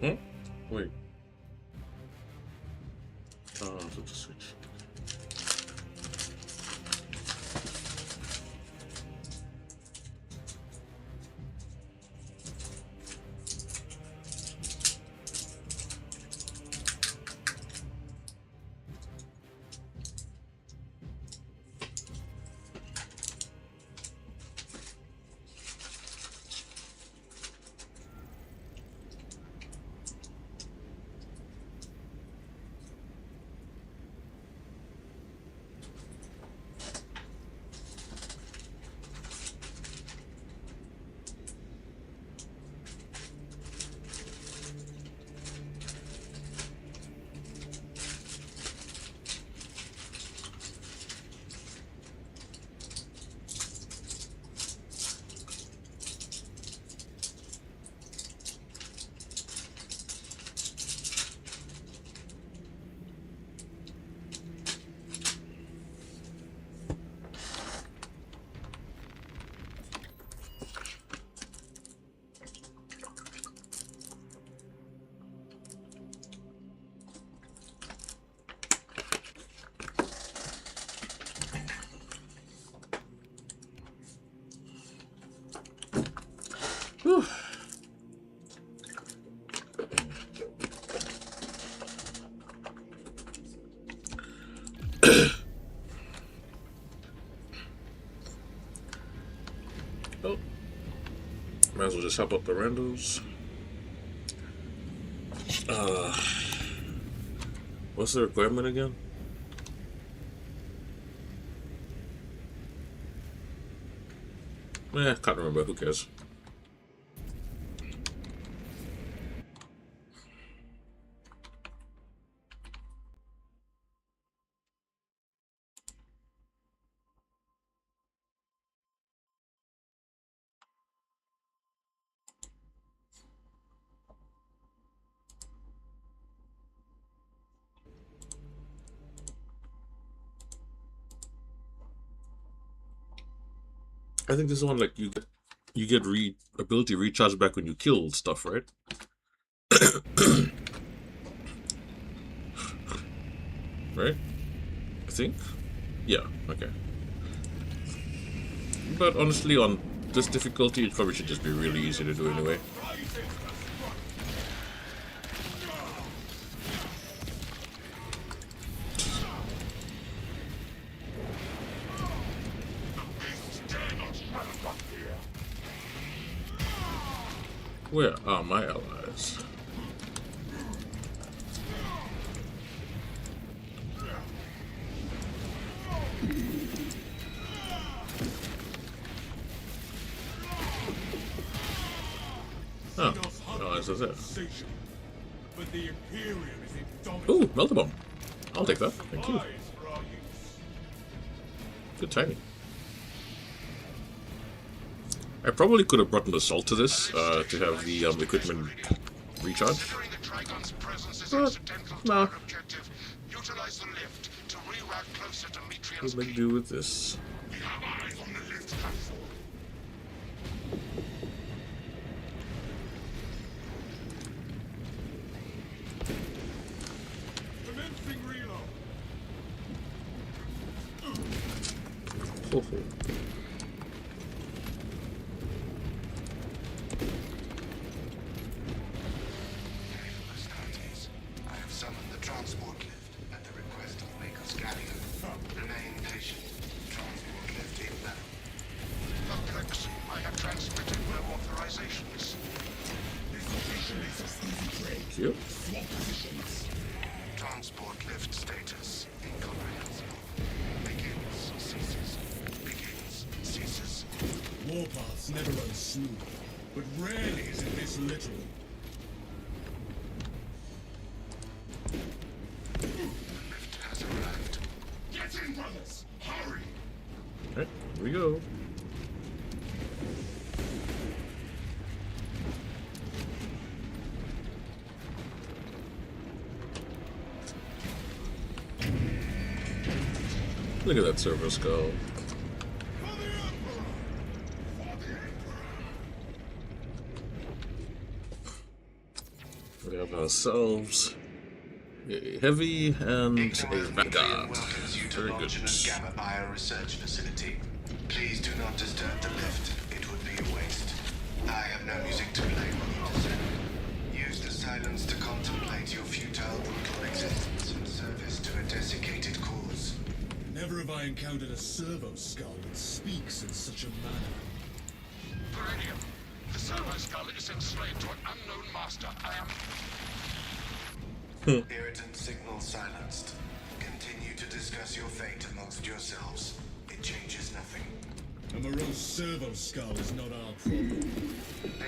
Hmm? Wait. So to switch. Whew. Oh, might as well just help out the randos. What's the requirement again? Can't remember. Who cares? I think this is one like you get ability recharge back when you kill stuff, right? Right? I think. Yeah. Okay. But honestly, on this difficulty, it probably should just be really easy to do anyway. Where are my allies? Oh, allies is it. Ooh, melter bomb. I'll take that. Thank you. Good timing. I probably could have brought an assault to this to have the equipment recharge. But, nah. We'll make do with this. Oh. Thank you. Transport lift status incomprehensible. Begins, ceases. Begins, ceases. Warpaths never run smooth, but rarely is it this literal. The lift has arrived. Get in, brothers! Hurry! Okay, here we go. Look at that server skull. Yeah, have ourselves a heavy and a Ignoel vanguard. welcomes you to Very launch good. an Gamma Bio research facility. Please do not disturb the lift. It would be a waste. I have no music to play when you descend. Use the silence to contemplate your futile, brutal existence in service to a desiccated cause. Never have I encountered a servo skull that speaks in such a manner. Palladium, the servo skull is enslaved to an unknown master. I am... Irritant signal silenced. Continue to discuss your fate amongst yourselves. It changes nothing. A morose servo skull is not our problem.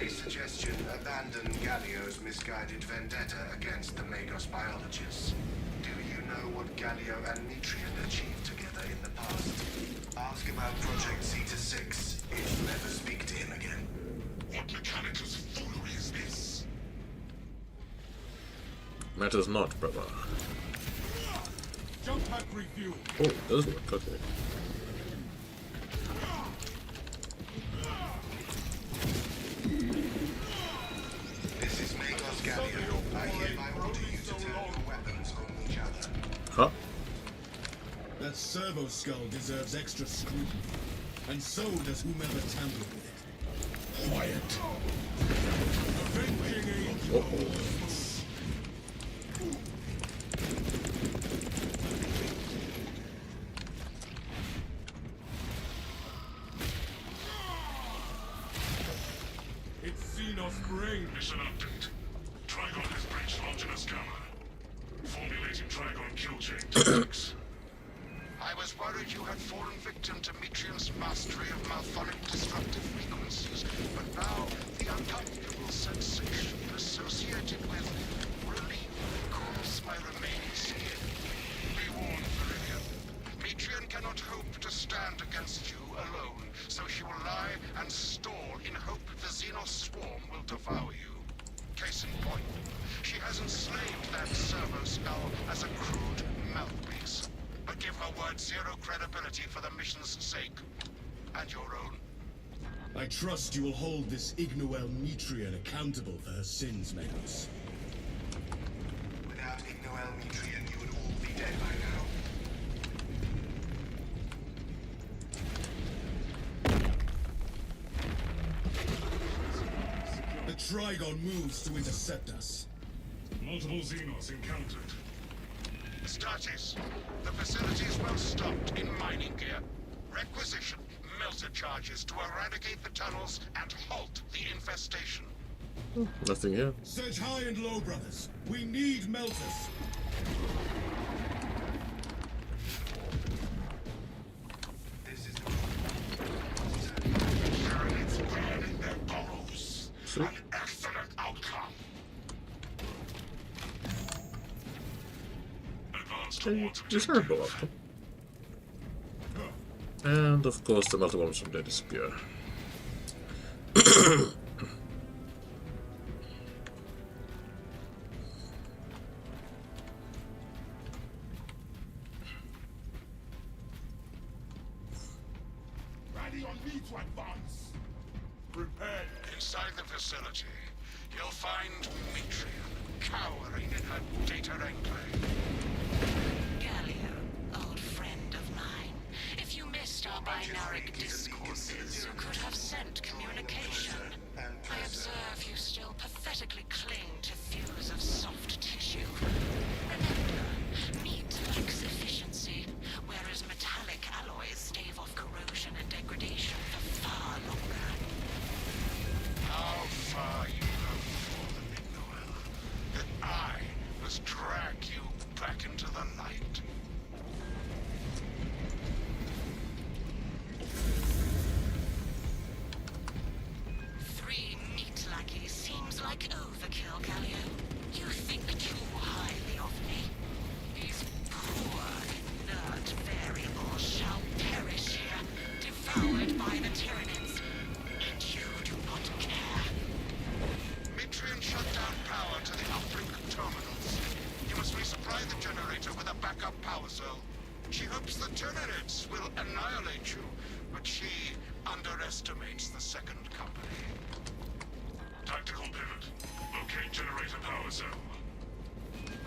A suggestion: abandon Gallio's misguided vendetta against the Magos biologists. Do you know what Gallio and Metrian achieved together in the past? Ask about Project Zeta 6 if you ever speak to him again. What mechanicus foolery is this? Matters not, brother. Jump pack review. Oh, it does work, okay. This is Magos Gallio. I hereby order you to turn your weapons on each other. Huh? That servo skull deserves extra scrutiny. And so does whomever tampered with it. Quiet. Avenging angel. Uh-oh. It's Xenos brain. Mission update. Trigon has breached Longinus Gamma. Formulating Trigon kill chain techniques. I was worried you had fallen victim to Metrian's mastery of malphonic disruptive frequencies, but now the uncomfortable sensation associated with relief cools my remaining skin. Be warned, Viridian. Metrian cannot hope to stand against you alone, so she will lie and stall in hope the Xenos swarm will devour you. Case in point, she has enslaved that servo skull as a crude mouthpiece. But give her word zero credibility for the mission's sake. And your own. I trust you will hold this Ignoel Metrian accountable for her sins, Magos. Without Ignoel Metrian, you would all be dead by now. The Trigon moves to intercept us. Multiple Xenos encountered. Status. The facility is well stocked in mining gear. Requisition melter charges to eradicate the tunnels and halt the infestation. Nothing here. Search high and low, brothers. We need melters. This is Pyramids burn in their burrows. Sweet. An excellent outcome. Advance towards Just her go up. And of course the melter bombs from there disappear. Ready on me to advance. Prepared. Inside the facility, you'll find Metrian cowering in her data enclave. Gallio, old friend of mine. If you missed our binaric discourses, you could have sent communication. I observe you still pathetically cling to thews of soft tissue. Remember, meat lacks efficiency, whereas metallic alloys stave off corrosion and degradation for far longer. How far you have fallen, Ignoel, that I must drag you back into the light. Three meat lackeys seems like overkill, Gallio. You think too highly of me. These poor, inert variables shall perish here, devoured by the Tyranids. And you do not care. Metrian shut down power to the uplink terminals. You must resupply the generator with a backup power cell. She hopes the Tyranids will annihilate you, but she underestimates the second company. Tactical pivot. Locate generator power cell.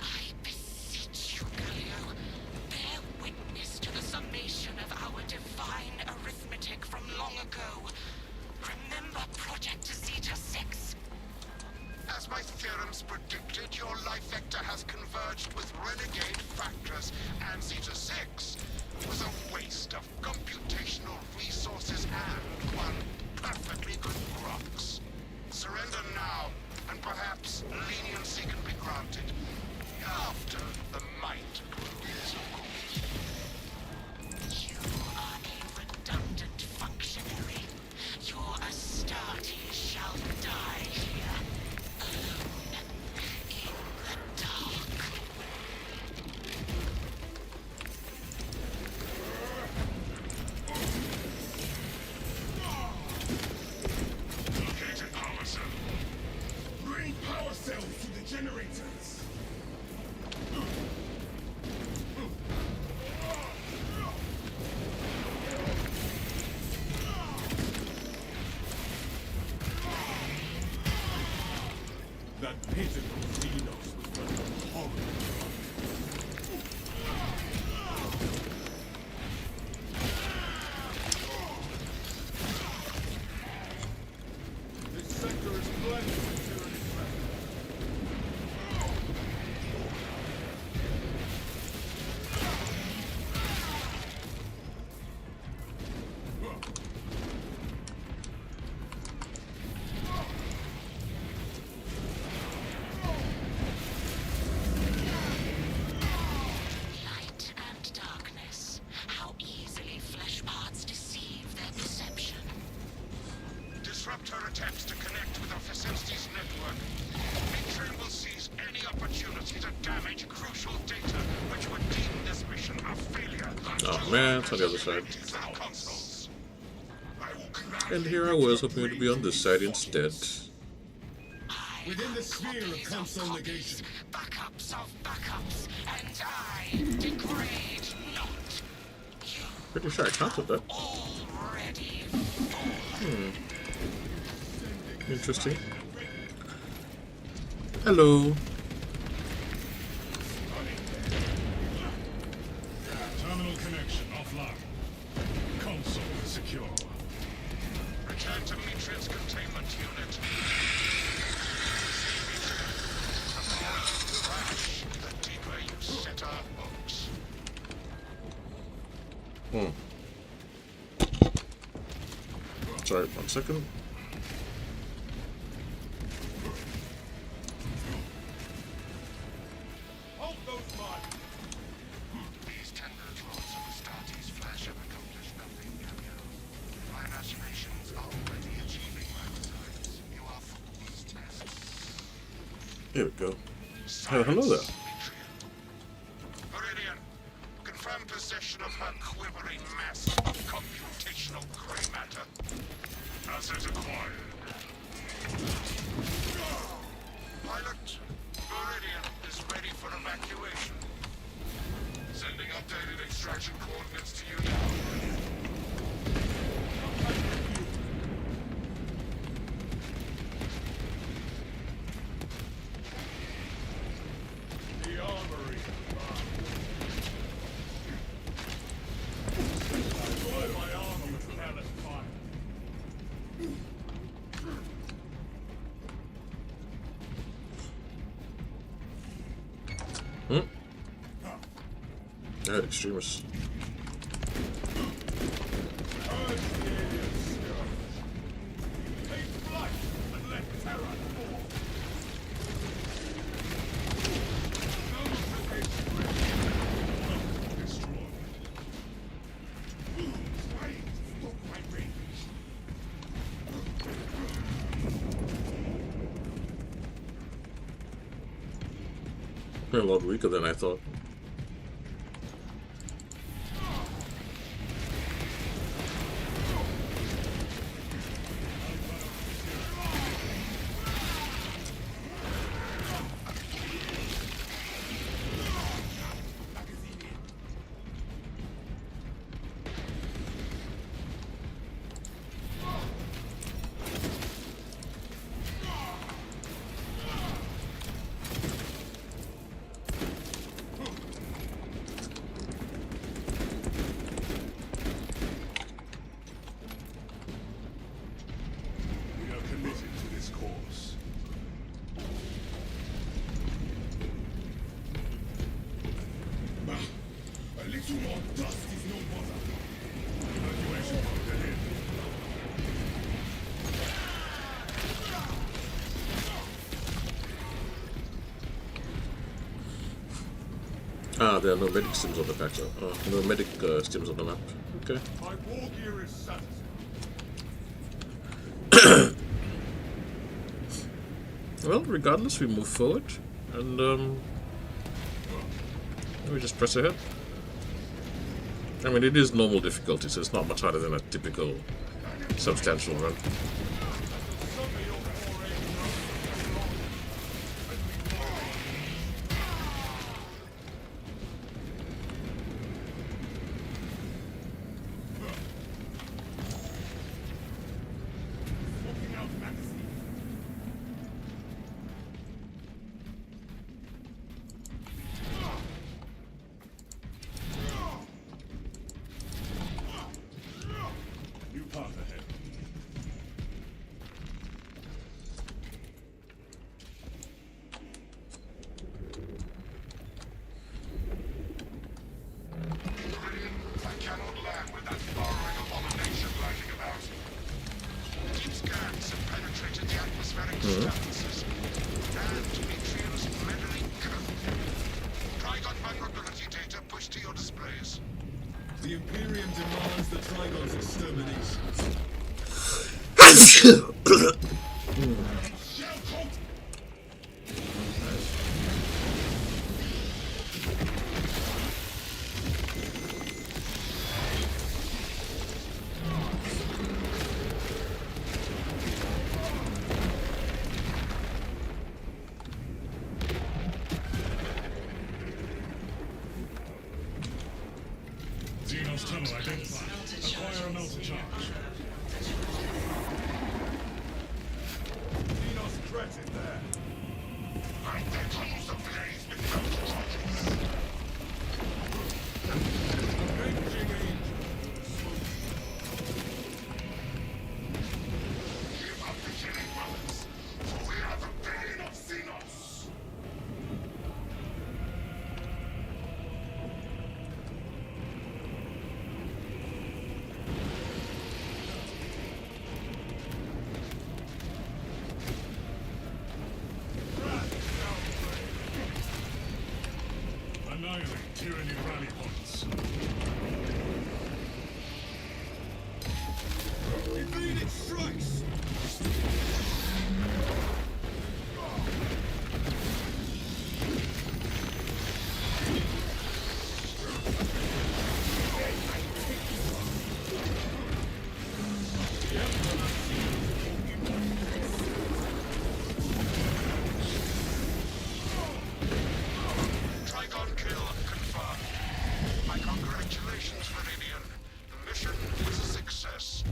I beseech you, Galio, bear witness to the summation of our divine arithmetic from long ago. Remember Project Zeta 6? As my theorems predicted, your life vector has converged with renegade factors, and Zeta 6 was a waste of computational resources and one perfectly good Grox. Surrender now, and perhaps leniency can be granted. After the might grows, of course. You are a redundant functionary. Your Astartes shall die here, alone, in the dark. Located power cell. Bring power cells to the generators. That pigeon of Xenos was but a horrible drug. This sector is blessed with tyranny. Light and darkness. How easily flesh parts deceive their perception. Disrupt her attempts to connect with our facilities network. Mitrian will seize any opportunity to damage crucial data, which would deem this mission a failure. Oh man, it's on the other side. Consoles. I will command And here I was hoping to be on this side instead. Within the sphere of console negation. Backups of backups, and I degrade not. You Pretty sure I counted that. already fallen. Interesting. Hello. Terminal connection offline. Console secure. return to Mitrian's containment unit. The more you crash, the deeper you set our hooks. Sorry, 1 second. Hold those lines. These tender claws of Astartes flash have accomplished nothing, Galio. My machinations are already achieving my designs. You are fool's tests. Here we go. Oh, hello there. Meridian, confirm possession of her quivering mass of computational gray matter. Asset acquired. Pilot, Meridian is ready for evacuation. Sending updated extraction coordinates to you now. The armory. Destroy my armor with careless fire. Alright, extremists. Urge the alien scourge. Take flight and let terror fall. Destroy. Wait, look my range. They're a lot weaker than I thought. its course. Bah, a little more dust is no bother. Evacuation point ahead. Ah, there are no medic stims on the patch. No medic stims on the map. Okay. My war gear is satisfied. Well, regardless, we move forward, and we just press ahead. I mean, it is normal difficulty, so it's not much harder than a typical substantial run. New path ahead. I cannot land with that burrowing abomination lurking about. Deep scans have penetrated the atmospheric disturbances. And Demetrius meddling code. Trigon vulnerability data pushed to your displays. The Imperium demands the Trigon's extermination. Xenos tunnel identified. Acquire a melter charge. Xenos threat in there. My dead tunnels ablaze with melter charges. Avenging angel. Give up the killing brothers, for we are the bane of Xenos. Annihilate tyranny rally points. Evading strikes. Trigon kill confirmed. My congratulations, Meridian. The mission was a success,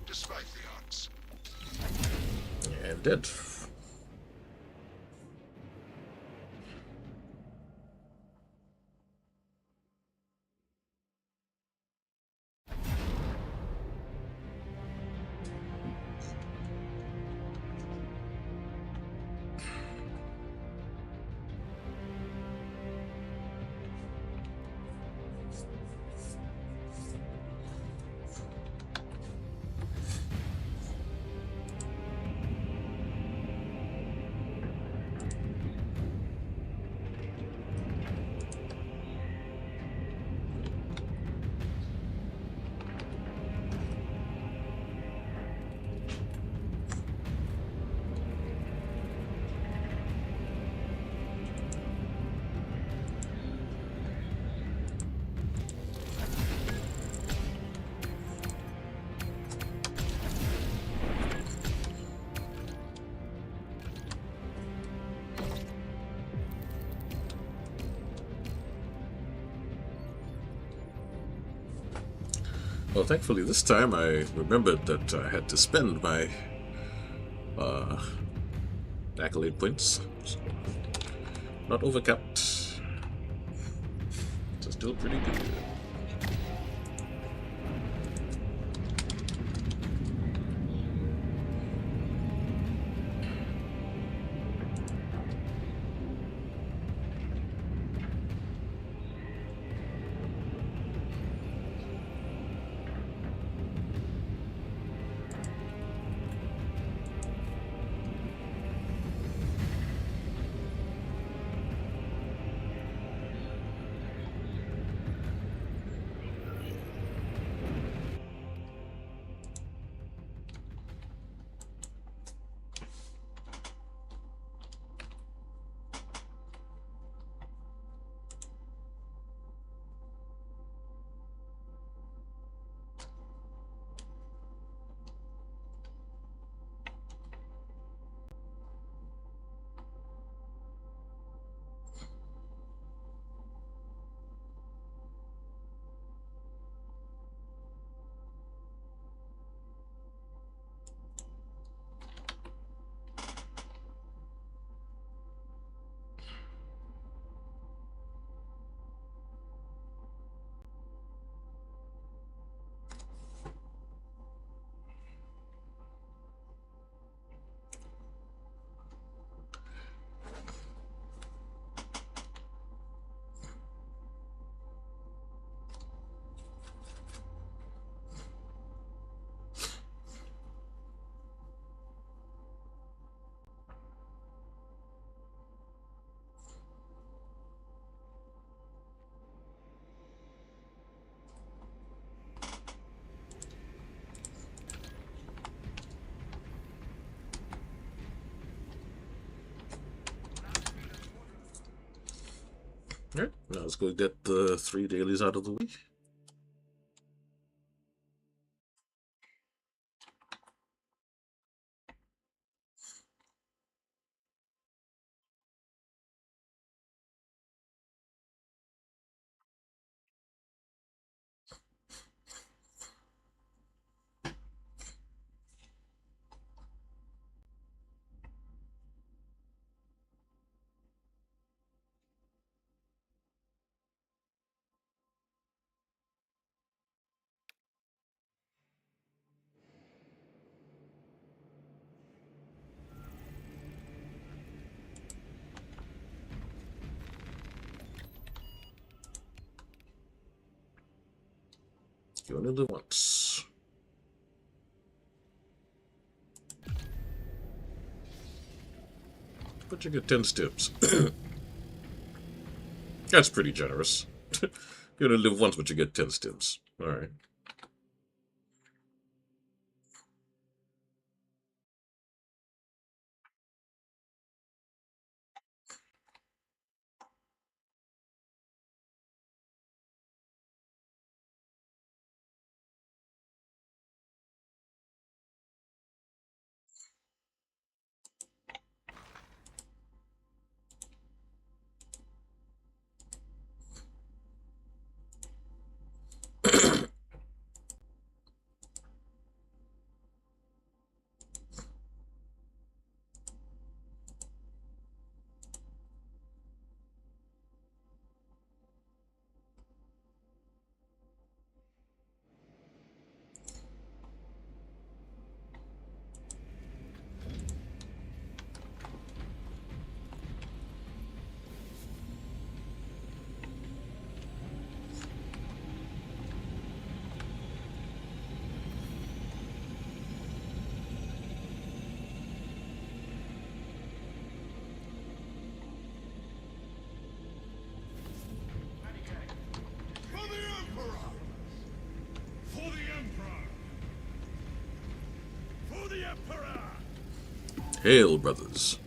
despite the odds. And dead. Well, thankfully this time I remembered that I had to spend my accolade points. So not overcapped. So still pretty good. Now let's go get the 3 dailies out of the way. You only live once. But you get 10 stims. That's pretty generous. You only live once, but you get 10 stims. Alright. For the Emperor! For the Emperor! For the Emperor! Hail, brothers.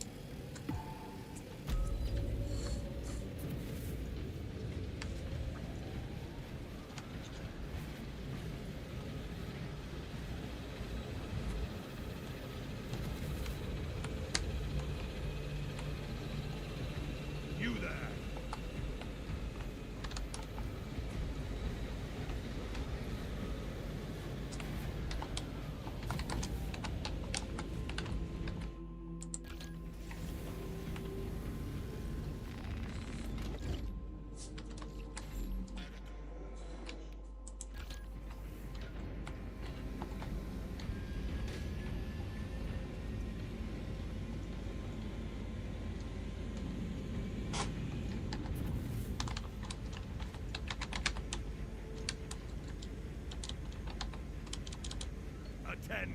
You there! Attend!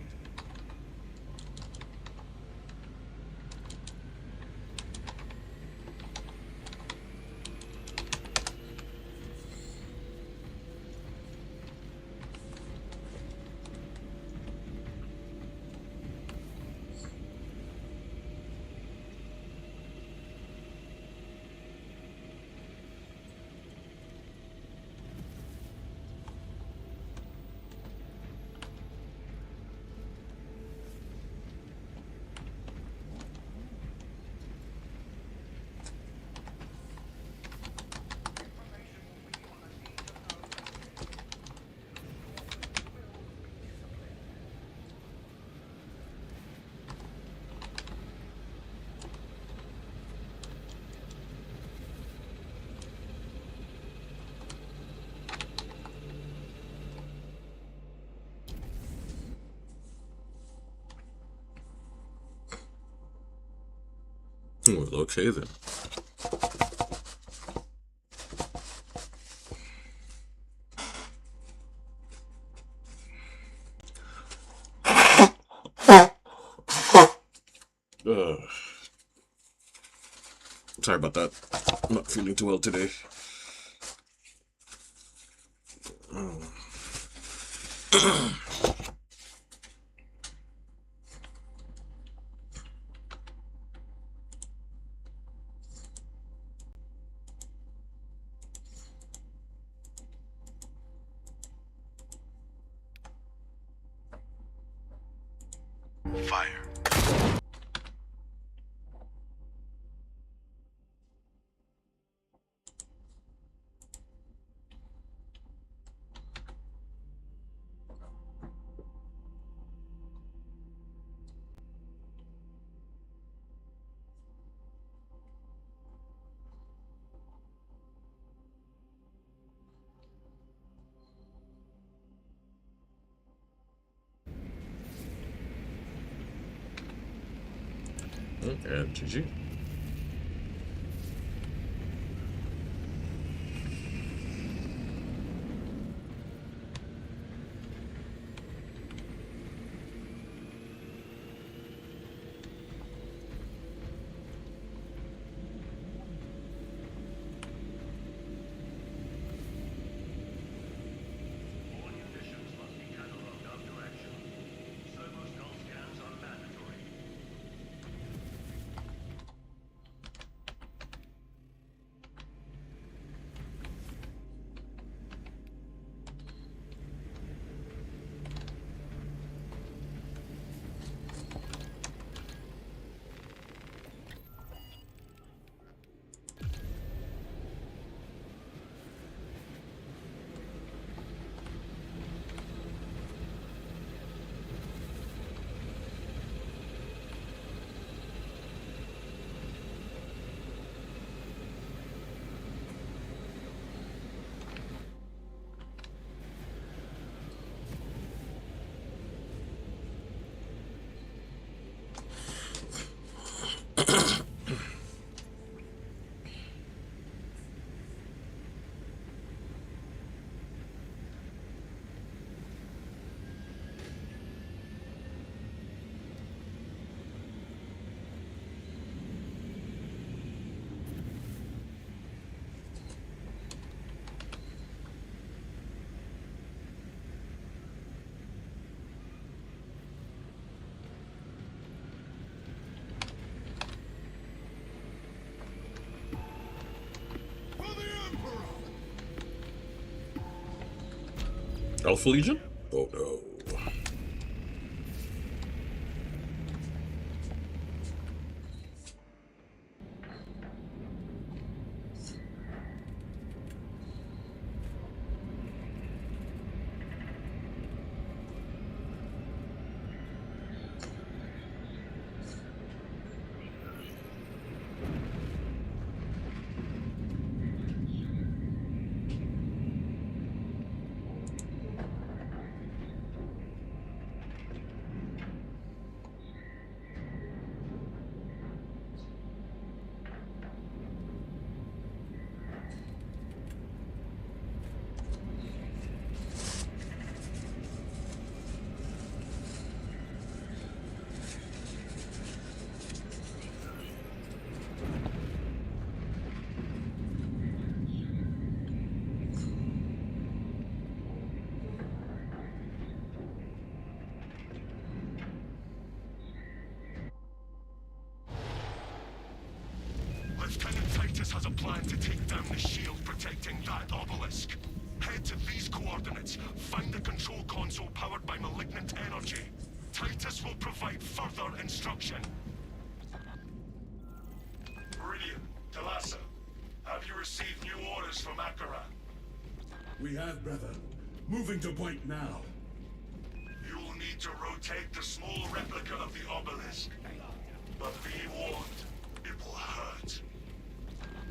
Well, okay then. Sorry about that. I'm not feeling too well today. Fire. And GG. Alpha Legion? Oh no. Lieutenant Titus has a plan to take down the shield protecting that obelisk. Head to these coordinates, find the control console powered by malignant energy. Titus will provide further instruction. Meridian, Talassa, have you received new orders from Akara? We have, brother. Moving to point now. You will need to rotate the small replica of the obelisk. But be warned, it will hurt.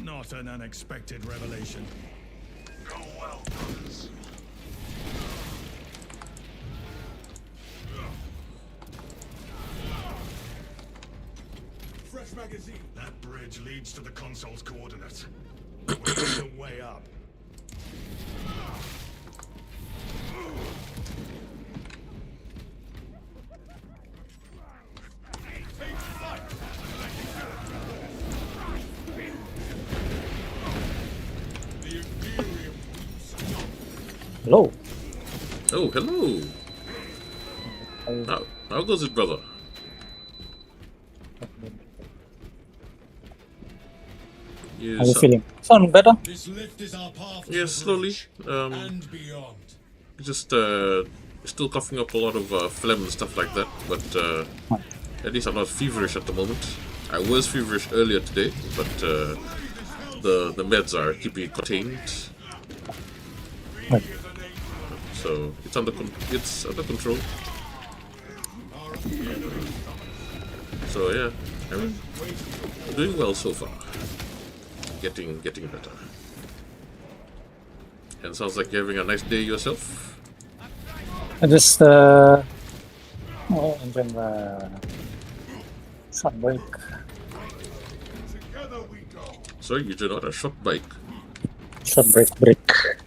Not an unexpected revelation. Go well, brothers. Fresh magazine. That bridge leads to the console's coordinates. We're the way up. Hello. Oh, hello. How goes it, brother? How you feeling? Sound better? This lift is our path to Yes, the slowly. bridge and beyond. Just still coughing up a lot of phlegm and stuff like that, but at least I'm not feverish at the moment. I was feverish earlier today, but the meds are keeping it contained. Right. So it's under control. So yeah, I mean, doing well so far. Getting better. And sounds like you're having a nice day yourself. I just enjoying the short break. Sorry, you did not a short bike. Short break.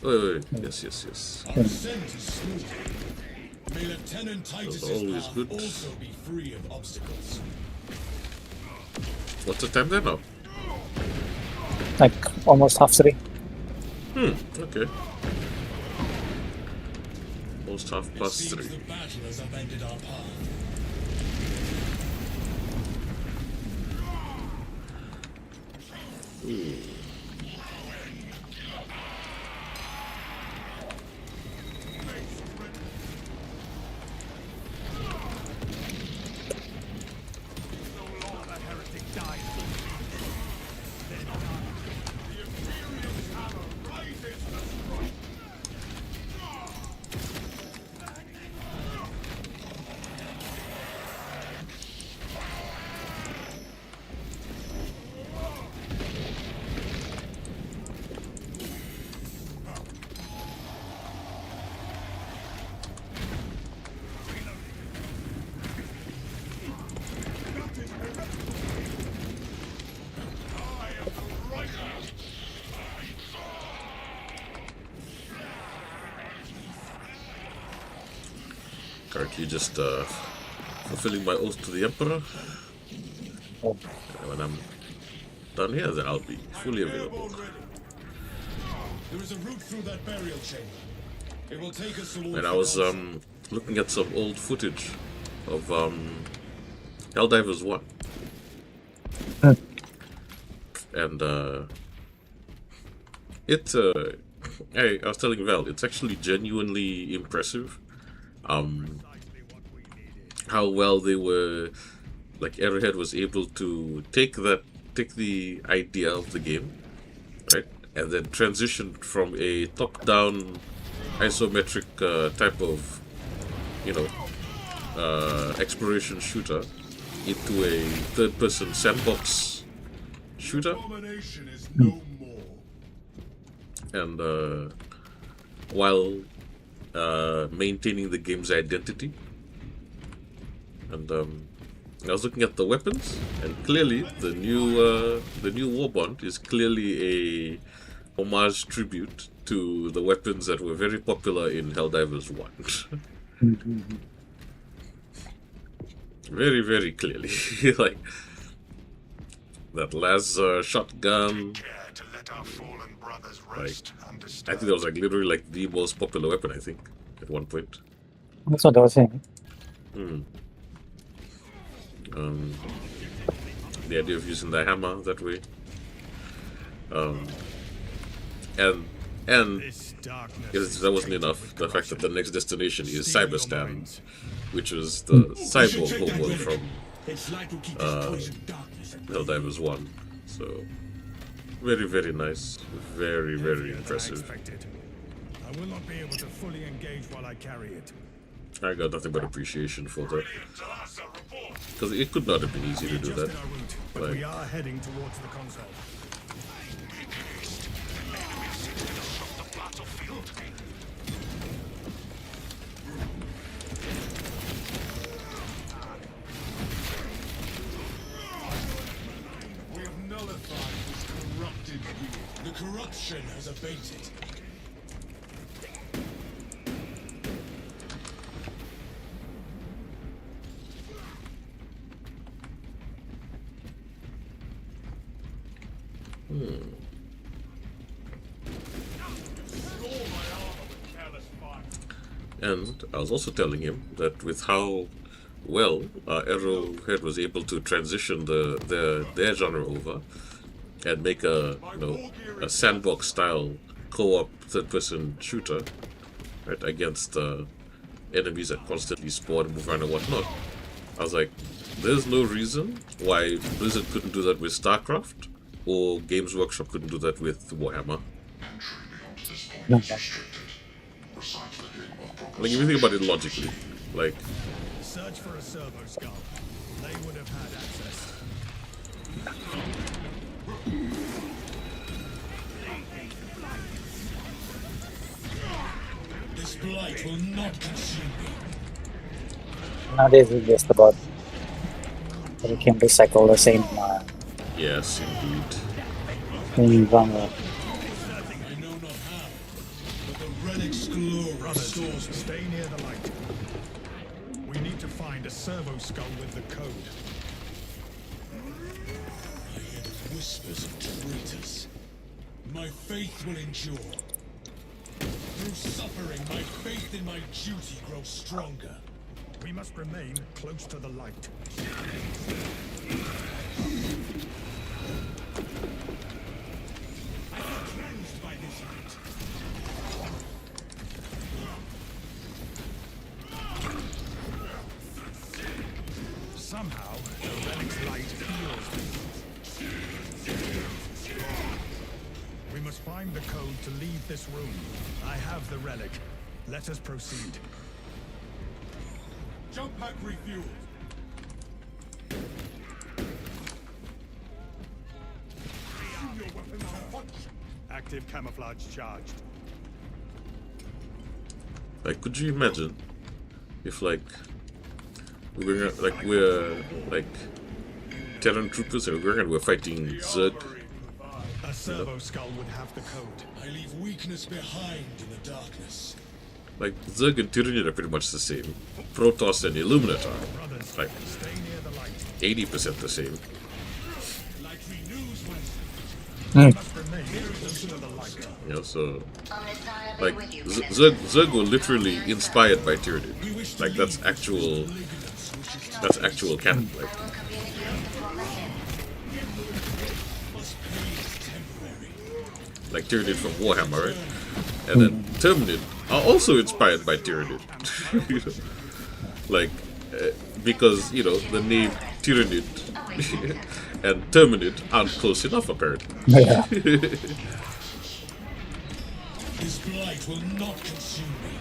Wait. Yes. Our scent is smooth. May Lieutenant Titus's always path good. also be free of obstacles. What's the time there now? Like almost 3:30. Okay. Almost It seems 3:30. the battle has upended our path. Currently just fulfilling my oath to the Emperor. Oh. And when I'm done here, then I'll be fully available. There is a route through that burial chamber. It will take us towards And I the was console. looking at some old footage of Helldivers 1. And I was telling Val, it's actually genuinely impressive how well they were, like Arrowhead was able to take the idea of the game, right, and then transition from a top-down isometric type of, exploration shooter into a third-person sandbox shooter, Abomination is no more. and while maintaining the game's identity. And I was looking at the weapons, and clearly the new Warbond is clearly a homage tribute to the weapons that were very popular in Helldivers 1. Very, very clearly. Like that last shotgun. Care to let our fallen brothers Like, rest I undisturbed. think that was like literally like the most popular weapon, I think, at one point. That's what I was saying. The idea of using the hammer that way. And This darkness that wasn't enough. The fact that the next destination is Cyberstan, which was the cyborg homeworld from It's like to keep this poison darkness at bay. Helldivers 1. So, very, very nice. Very, very heavier than I impressive. expected. I will not be able to fully engage while I carry it. I got nothing but appreciation for that. Talassa, report. Because it could not have been easy to do that. Adjusted our route, but Right. we are heading towards the console. The battlefield. We have nullified this corrupted being. The corruption has abated. And I was also telling him that with how well Arrowhead was able to transition their genre over and make a sandbox style co-op third-person shooter, right, against enemies that constantly spawn, move around, and whatnot. I was like, there's no reason why Blizzard couldn't do that with StarCraft, or Games Workshop couldn't do that with Warhammer. No, Like, if you think about it logically, like, Search for a servo skull. They would have had access. This blight will not consume me. nowadays it's just about we can recycle the same yes, indeed. thing from I know not how, but the relic's glow Brothers, restores me. stay near the light. We need to find a servo skull with the code. I hear the whispers of traitors. My faith will endure. Through suffering, my faith in my duty grows stronger. We must remain close to the light. I am cleansed by this light. Somehow, the relic's light heals me. We must find the code to leave this room. I have the relic. Let us proceed. Jump pack refueled. Active camouflage charged. Like, could you imagine if, like, we're like Terran troopers and we're fighting Zerg? A servo skull would have the code. I leave weakness behind in the darkness. Like, Zerg and Tyranid are pretty much the same. Protoss and Illuminat are Brothers, like stay near the light. 80% the same. Light renews my We must remain close to the light. You know, so like Zerg were literally inspired by Tyranid. Like, that's actual canon. Like, like Tyranid from Warhammer, right? And then Terminid are also inspired by Tyranid. You know? Like, because, you know, the name Tyranid and Terminid aren't close enough, apparently. yeah. This blight will not consume me.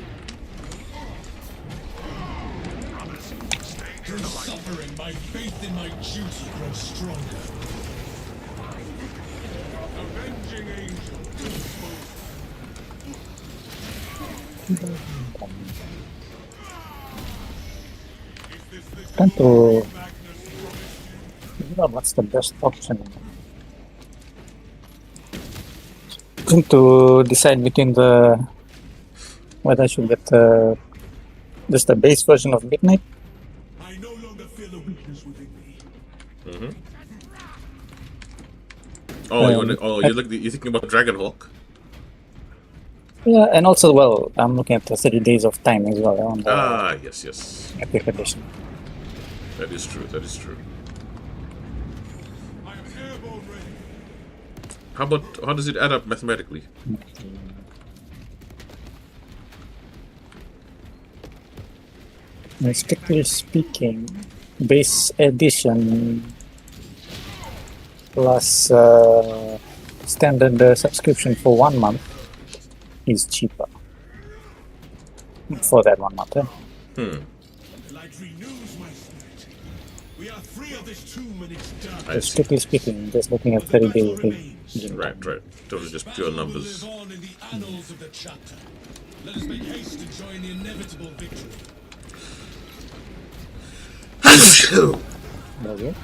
Through suffering, my faith in my duty grows stronger. Avenging angel. Trying to figure out what's the best option. Trying to decide between the whether I should get just the base version of Midnight. I no longer feel the weakness within me. Oh, you're thinking about Dragonhawk? Yeah, and also, well, I'm looking at the 30 Days of Time as well on the Ah, yes. Epic Edition. That is true. I am airborne ready. How does it add up mathematically? And strictly speaking, base edition plus standard subscription for 1 month is cheaper for that 1 month. Light renews my spirit. We are free of this tomb and its dark. I see. Strictly speaking, just looking at 30 days. Right. Those are just pure Battle will numbers. live on in the annals of the chapter. Let us make haste to join the inevitable victory. Okay.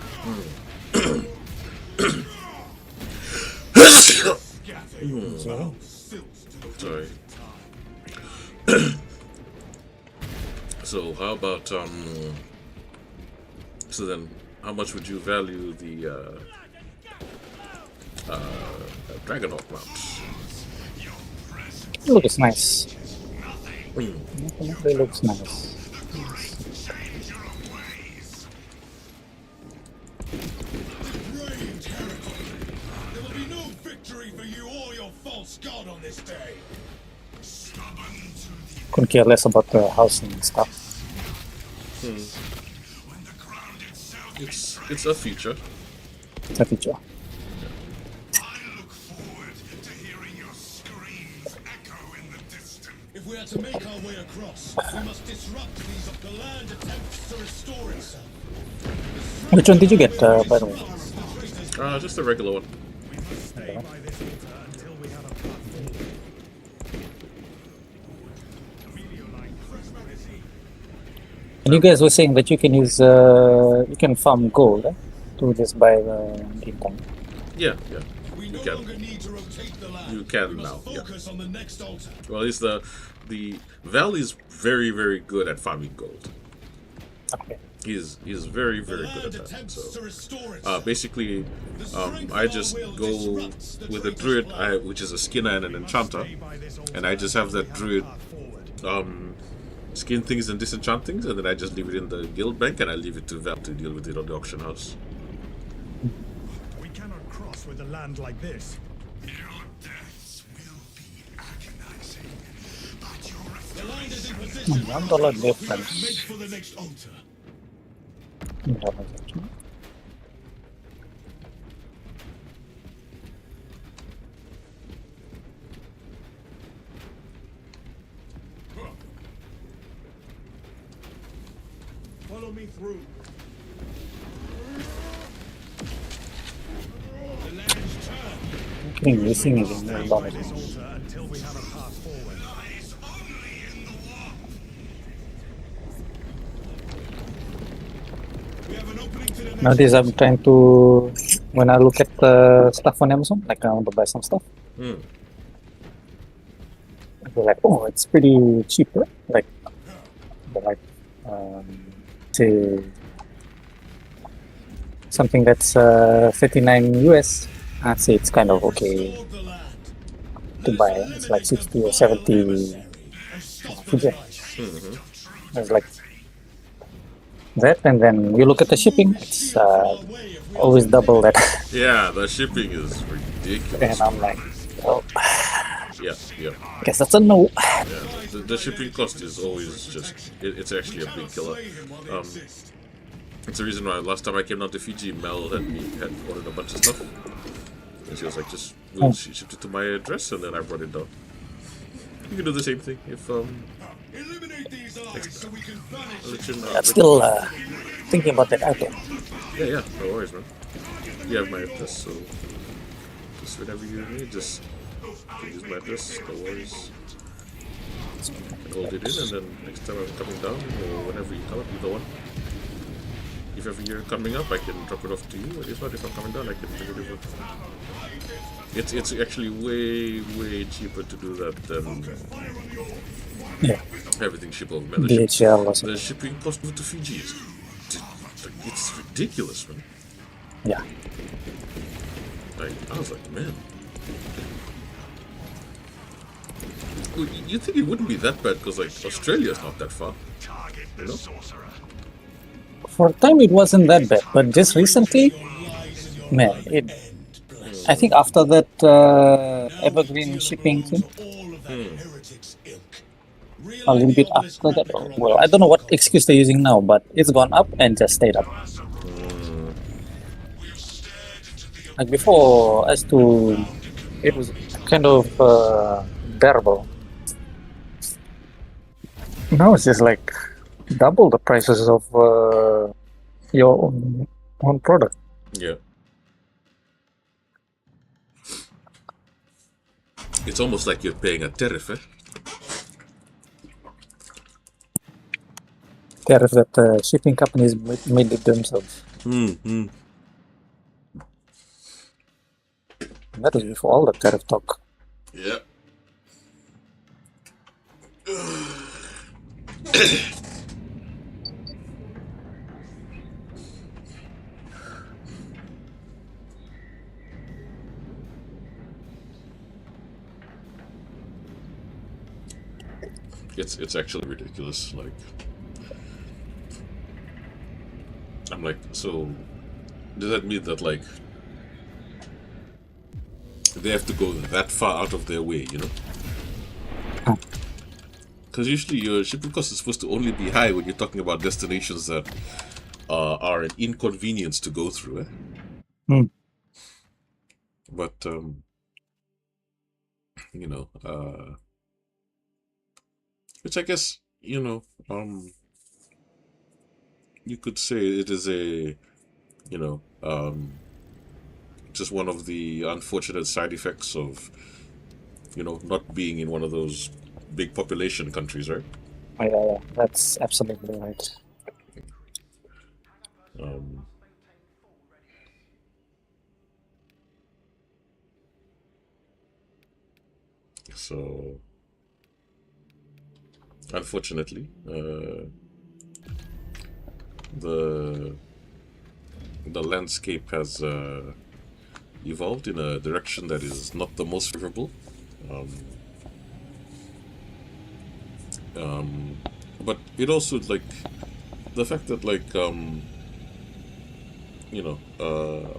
Scatter your foul silks to the Sorry. So how about so then how much would you value the Dragonhawk mount? It looks nice. It looks nice. brave territory. There will be no victory for you or your false god on this day. Stubborn to the couldn't care less about the housing and stuff. It's a feature. It's a feature. I look forward to hearing your screams echo in the distance. If we are to make our way across, we must disrupt these land attempts to restore itself. Which one did you get, by the way? Just a regular one. Stay by this altar until we have a path forward. And you guys were saying that you can use, you can farm gold to just buy the game time. Yeah. We You no can. longer need to rotate the land. You can we must now, yeah. focus on the next altar. Well, it's the Valley's very, very good at farming gold. Okay. He's very, very good at that. So basically, I just go with a druid, which is a skinner and an enchanter, and I just have that druid skin things and disenchant things, and then I just leave it in the guild bank, and I leave it to Val to deal with it on the auction house. We cannot cross with a land like this. Your deaths will be agonizing, but your The land is in position. $1 Make difference. for the next altar. Follow me through. The land's turn. Keeping missing is Stay $1. by this altar until we have a path forward. lies only in the warp. We have an opening to the next Nowadays I'm trying to, when I look at stuff on Amazon, like I want to buy some stuff, I feel like, oh, it's pretty cheap, right? Like say something that's 39 US, I'd say it's kind of okay Sword the land. to buy. It's like 60 or 70 Fiji. It's like that, and then you look at the shipping, it's always double that. Yeah, the shipping is ridiculous. And I'm like, oh, Yeah. guess that's a no. Yeah, the shipping cost is always just, it's actually a big killer. It's the reason why last time I came down to Fiji, Mel had ordered a bunch of stuff. And she was like, she shipped it to my address, and then I brought it down. You can do the same thing if, Eliminate these eyes so we can banish I'll let you know. I'm still thinking about that item. Yeah, no worries, man. You have my address, so just whenever you need, just use my address, no worries. Hold it in, and then next time I'm coming down, or whenever you come up, either one. If ever you're coming up, I can drop it off to you, or if not, if I'm coming down, I can bring it over. It's actually way cheaper to do that than Yeah, everything ship over membership. DHL or something. The shipping cost over to Fiji is, it's ridiculous, man. Yeah. Like, I was like, man. Well, you think it wouldn't be that bad because, like, Australia's not that far, Target you the know? sorcerer. For a time it wasn't that bad, but just recently, man, I think after that evergreen shipping thing, all of that heretics ilk. a little bit after that, well, I don't know what excuse they're using now, but it's gone up and just stayed up. Like before, as to, it was kind of bearable. Now it's just like double the prices of your own product. Yeah. It's almost like you're paying a tariff, eh? Tariff that shipping companies made it themselves. That was before all the tariff talk. Yeah. It's actually ridiculous. Like, I'm like, so does that mean that, like, they have to go that far out of their way, you know? Because usually your shipping cost is supposed to only be high when you're talking about destinations that are an inconvenience to go through. Hmm. But you know, which I guess you could say it is a just one of the unfortunate side effects of not being in one of those big population countries, right? Yeah, that's absolutely right. Um, so unfortunately, the landscape has evolved in a direction that is not the most favorable. Um, but it also like the fact that a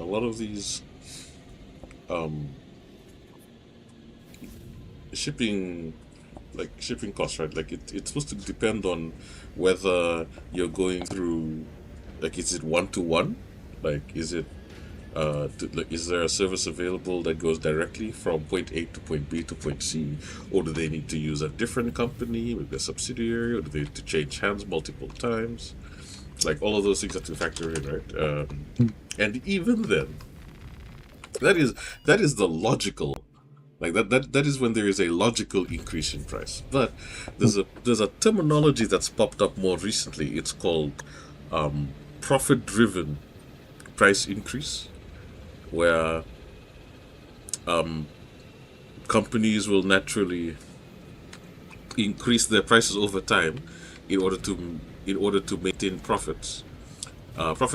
lot of these shipping shipping costs, right? Like it's supposed to depend on whether you're going through is it one to one, is it is there a service available that goes directly from point A to point B to point C, or do they need to use a different company with a subsidiary, or do they need to change hands multiple times? Like all of those things have to factor in, right? And even then, that is the logical, that is when there is a logical increase in price. But there's a terminology that's popped up more recently. It's called profit driven price increase, where companies will naturally increase their prices over time in order to maintain profit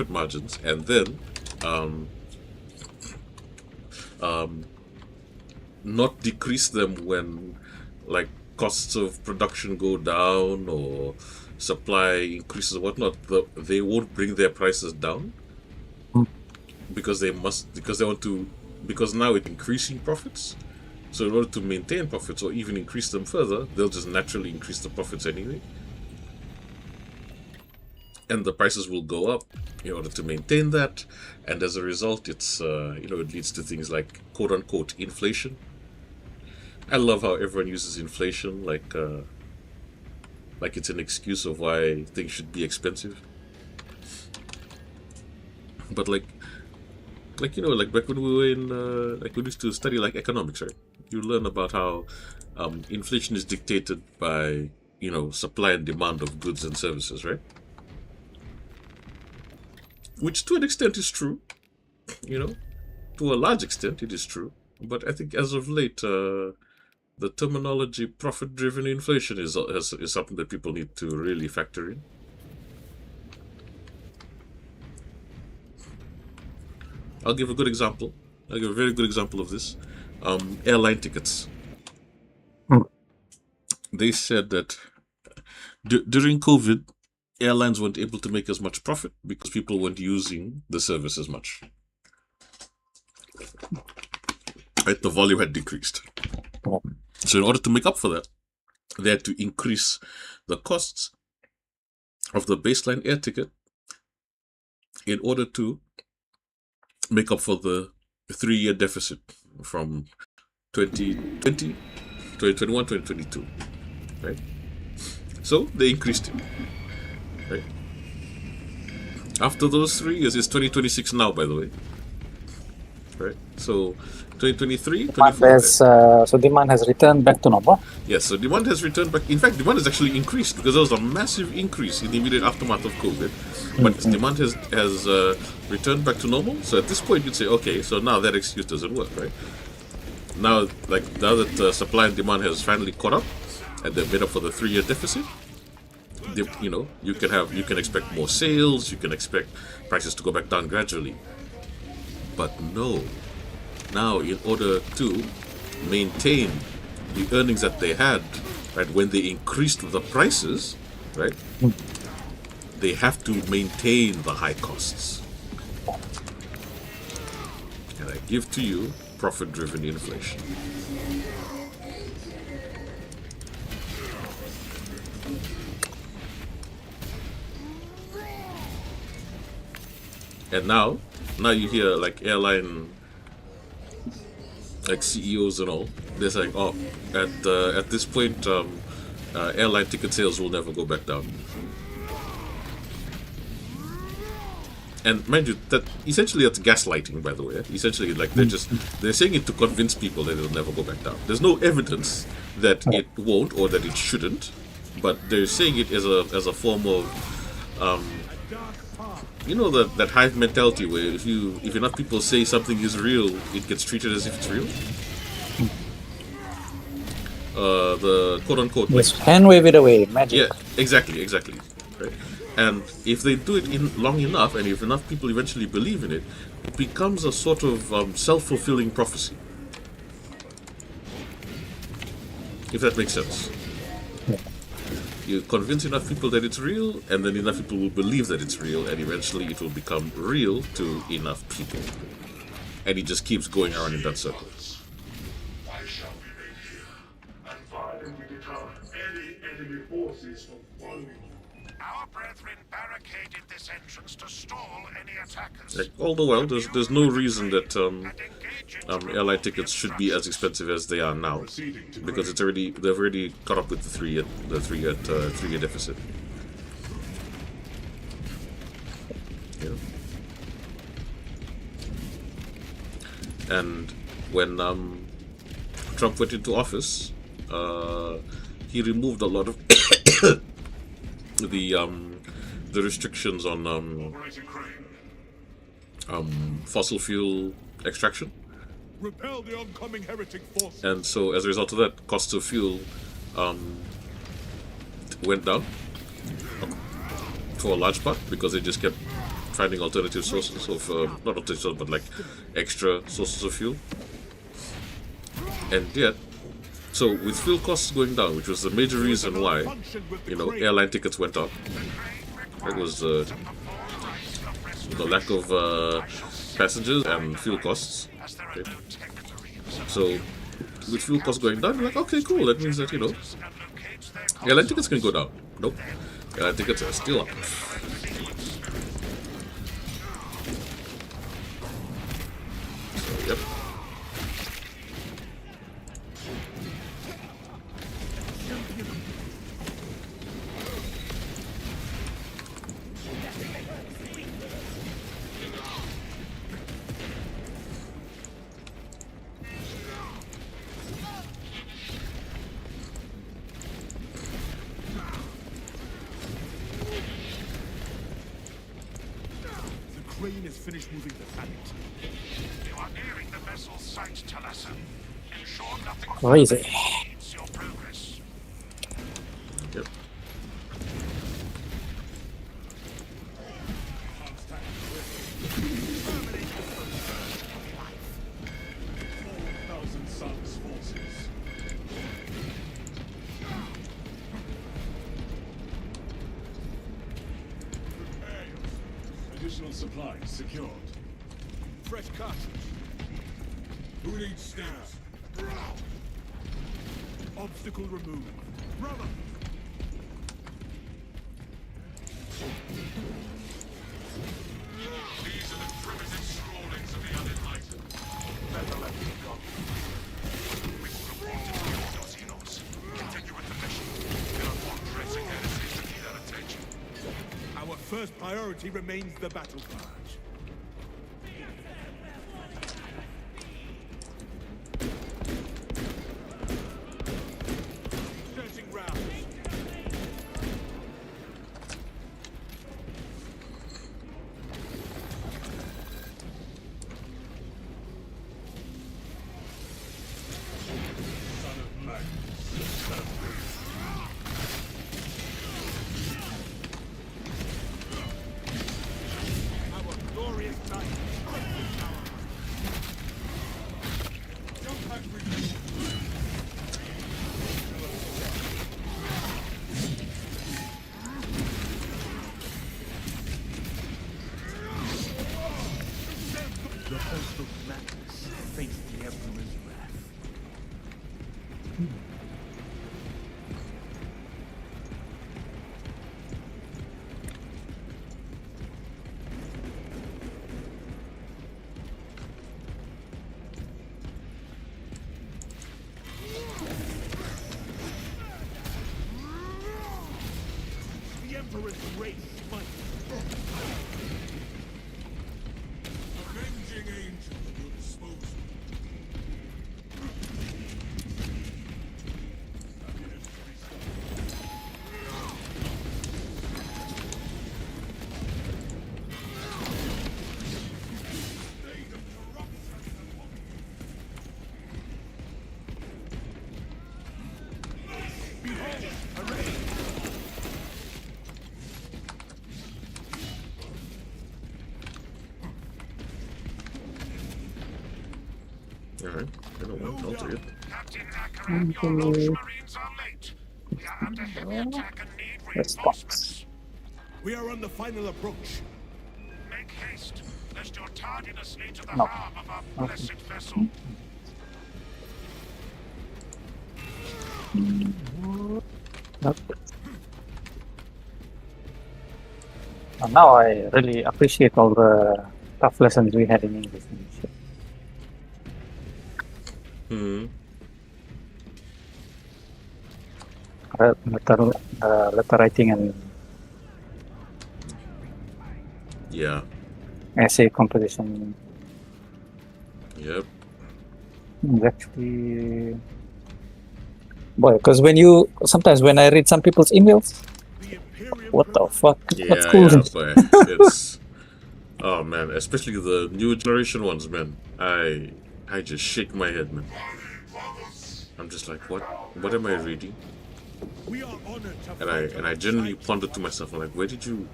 margins, and then not decrease them when costs of production go down or supply increases or whatnot. They won't bring their prices down because they want to, because now it's increasing profits. So in order to maintain profits or even increase them further, they'll just naturally increase the profits anyway. And the prices will go up in order to maintain that. And as a result, it's it leads to things like quote unquote inflation. I love how everyone uses inflation like it's an excuse of why things should be expensive. But back when we were in we used to study economics, right? You learn about how inflation is dictated by supply and demand of goods and services, right? Which to an extent is true, to a large extent it is true. But I think as of late, the terminology profit-driven inflation is something that people need to really factor in. I'll give a good example. I'll give a very good example of this. Airline tickets. They said that during COVID, airlines weren't able to make as much profit because people weren't using the service as much. Right? The volume had decreased. So in order to make up for that, they had to increase the costs of the baseline air ticket in order to make up for the 3-year deficit from 2020, 2021, 2022. Right? So they increased it. Right? After those 3 years, it's 2026 now, by the way. Right? So 2023, 24. So demand has returned back to normal. Yes, so demand has returned back. In fact, demand has actually increased because there was a massive increase in the immediate aftermath of COVID. But demand has returned back to normal. So at this point, you'd say, okay, so now that excuse doesn't work, right? Now that supply and demand has finally caught up, and they've made up for the 3-year deficit, you can expect more sales. You can expect prices to go back down gradually. But no. Now, in order to maintain the earnings that they had, right, when they increased the prices, right, they have to maintain the high costs. And I give to you profit-driven inflation. And now you hear like airline, like CEOs and all. They're saying, "Oh, at this point, airline ticket sales will never go back down." And mind you, that essentially that's gaslighting, by the way. Essentially, like they're saying it to convince people that it'll never go back down. There's no evidence that it won't or that it shouldn't, but they're saying it as a form of, that hive mentality where if enough people say something is real, it gets treated as if it's real. The quote unquote. Just hand wave it away, magic. Yeah, exactly. Right? And if they do it in long enough, and if enough people eventually believe in it, it becomes a sort of self-fulfilling prophecy. If that makes sense. Yeah. You convince enough people that it's real, and then enough people will believe that it's real, and eventually it will become real to enough people. And it just keeps going around in that circle. Why shall we remain here and violently deter any enemy forces from following? Our brethren barricaded this entrance to stall any attackers. Like, all the while, there's no reason that airline tickets should be as expensive as they are now, because they've already caught up with the three-year deficit. Yeah. And when Trump went into office, he removed a lot of the restrictions on fossil fuel extraction. Repel the oncoming heretic forces. And so as a result of that, costs of fuel went down for a large part because they just kept finding alternative sources of not alternative but like extra sources of fuel. And yet, so with fuel costs going down, which was the major reason why airline tickets went up, it was the lack of passengers and fuel costs. Okay. So with fuel costs going down, you're like, okay, cool. That means that airline tickets can go down. Nope, airline tickets are still up. So, yep. Finish moving the planet. You are nearing the vessel's site, Talassa. Ensure nothing Crazy. impedes your progress. Yep. Suns forces. Additional supplies secured. Fresh cartridge. Who needs stairs? Obstacle removed. Rubber. These are the primitive scrawlings of the unenlightened. Better let them go. We would have wanted to kill those heroes. Continue with the mission. There are more pressing heresies that need our attention. Our first priority remains the battle barge. Searching rounds. Son of Magnus. Our glorious night. Jump back with me. The host of Magnus faced the Emperor's wrath. Alright, I don't want to alter it. Captain Ackerman, your Ultramarines are late. We are under heavy attack and need Let's reinforcements. We are on the final approach. Make haste, lest your tardiness lead to the No. harm of our blessed vessel. Not good. And now I really appreciate all the tough lessons we had in English. And shit. Hmm. Letter writing and Yeah. essay composition Yep. is actually boy. Because sometimes when I read some people's emails, The Imperium what the fuck? Yeah, That's cool. yeah, but it's oh man, especially the new generation ones, man. I just shake my head, man. I'm just like, what am I reading? We are honored to And I genuinely pondered to myself, I'm like, where did you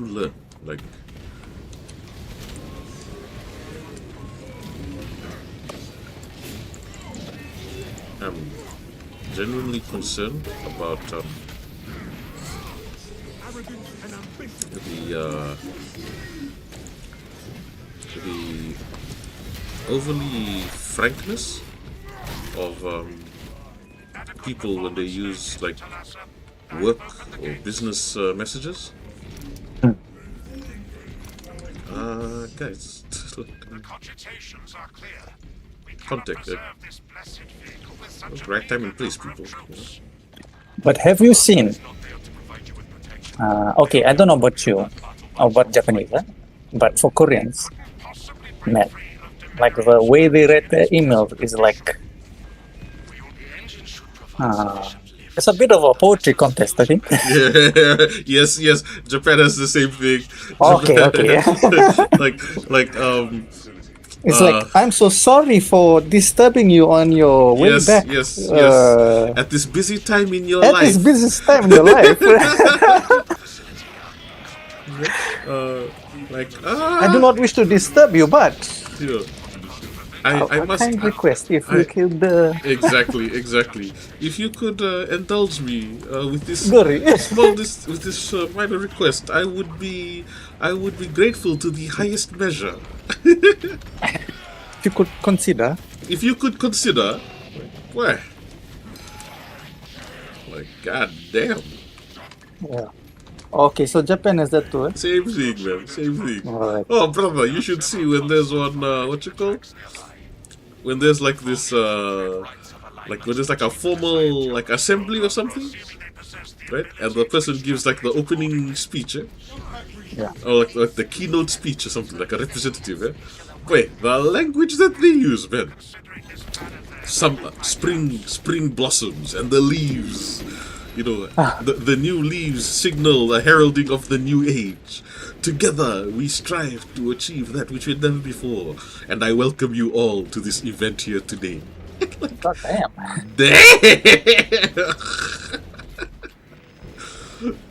learn? Like, I'm genuinely concerned about arrogance and ambition. the overly frankness of people when they use like work or business messages. Guys, The cogitations are clear. We cannot Contact, preserve this blessed vehicle with such a right time and mega place, number of people. troops. But have you seen? Not there to provide you with protection. Okay, I don't know about you or about Japanese, but for Koreans, Possibly man, free of demand. like the way they read their email is like The engine should provide sufficient lift. it's a bit of a poetry contest, I think. Yeah, yes. Japan has the same thing. Okay, okay. It's like I'm so sorry for disturbing you on your way yes, back. yes. uh, At this busy time in your At life. this busy time in your life, I do not wish to disturb you, but You know, I a must. kind request if you could Exactly. If you could indulge me with this Gory. with this minor request, I would be grateful to the highest measure. If you could consider. If you could consider, where, like, god damn, Yeah. Okay, so Japan is that too. same thing, man, same thing. Alright. Oh, brother, you should see when there's one what you call, when there's like this like when there's like a formal like assembly or something, right? And the person gives like the opening speech, Yeah. or like the keynote speech or something, like a representative. Wait, the language that they use, man. Some spring blossoms and the leaves. You know, the new leaves signal the heralding of the new age. Together, we strive to achieve that which we've done before. And I welcome you all to this event here today. God damn. Damn!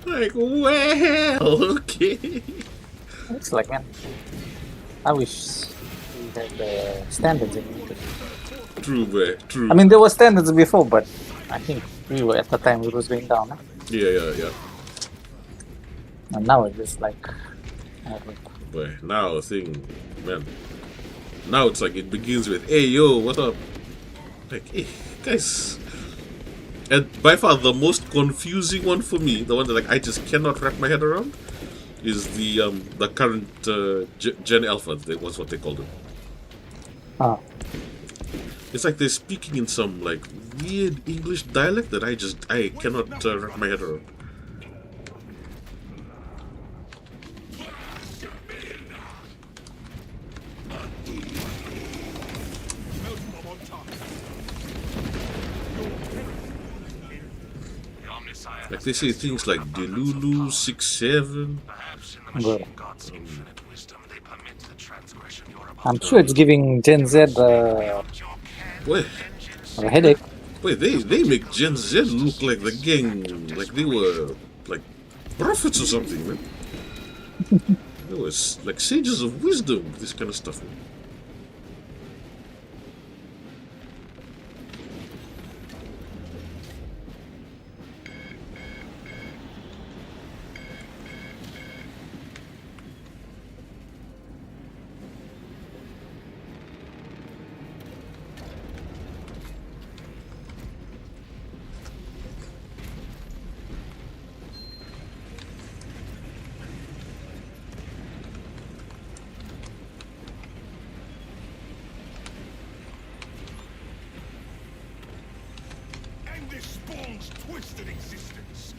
Like, well, okay. It's like, man, I wish we had the standards in English. True, bro. True. I mean, there were standards before, but I think we were at the time it was going down. Yeah. And now it's just like, But now, man. Now it's like it begins with, hey, yo, what up? Like, hey, guys. And by far the most confusing one for me, the one that like I just cannot wrap my head around, is the current Gen Alpha. That was what they called it. It's like they're speaking in some like weird English dialect that I cannot wrap my head around. Like they say things like Delulu 6-7. good. I'm sure it's giving Gen Z Wait, a headache. they make Gen Z look like the gang, like they were like prophets or something, man. They were like sages of wisdom, this kind of stuff. Man. bastard existence.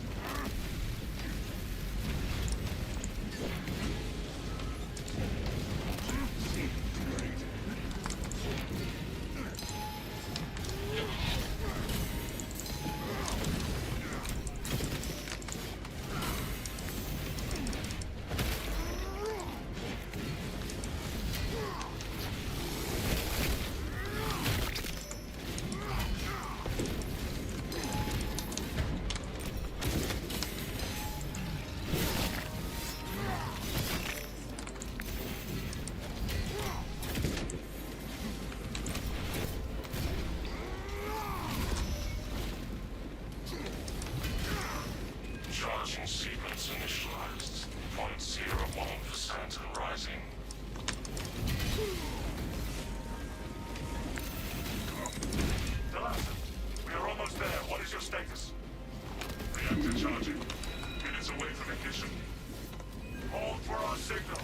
Charging sequence initialized. 0.01% and rising. Delasa, we are almost there. What is your status? Reactor charging. Minutes away from ignition. Hold for our signal.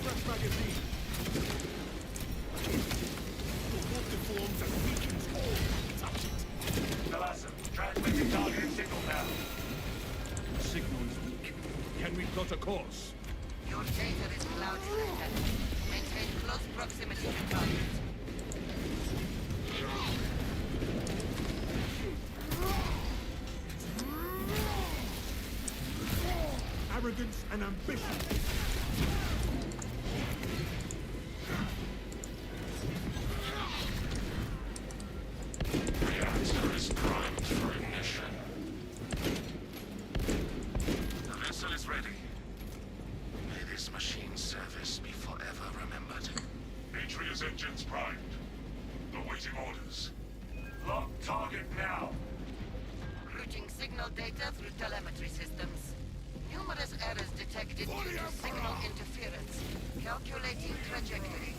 Fresh magazine. The water forms and weakens all that touch it. Delasa, transmitting targeting signal now. Signal is weak. Can we plot a course? Your data is cloudy, Lieutenant. Maintain close proximity to target. Arrogance and ambition. Reactor is primed for ignition. The vessel is ready. May this machine's service be forever remembered. Atria's engines primed. Awaiting orders. Lock target now. Routing signal data through telemetry systems. Numerous errors detected due to signal interference. Calculating trajectory.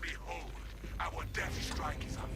Behold, our death strike is up.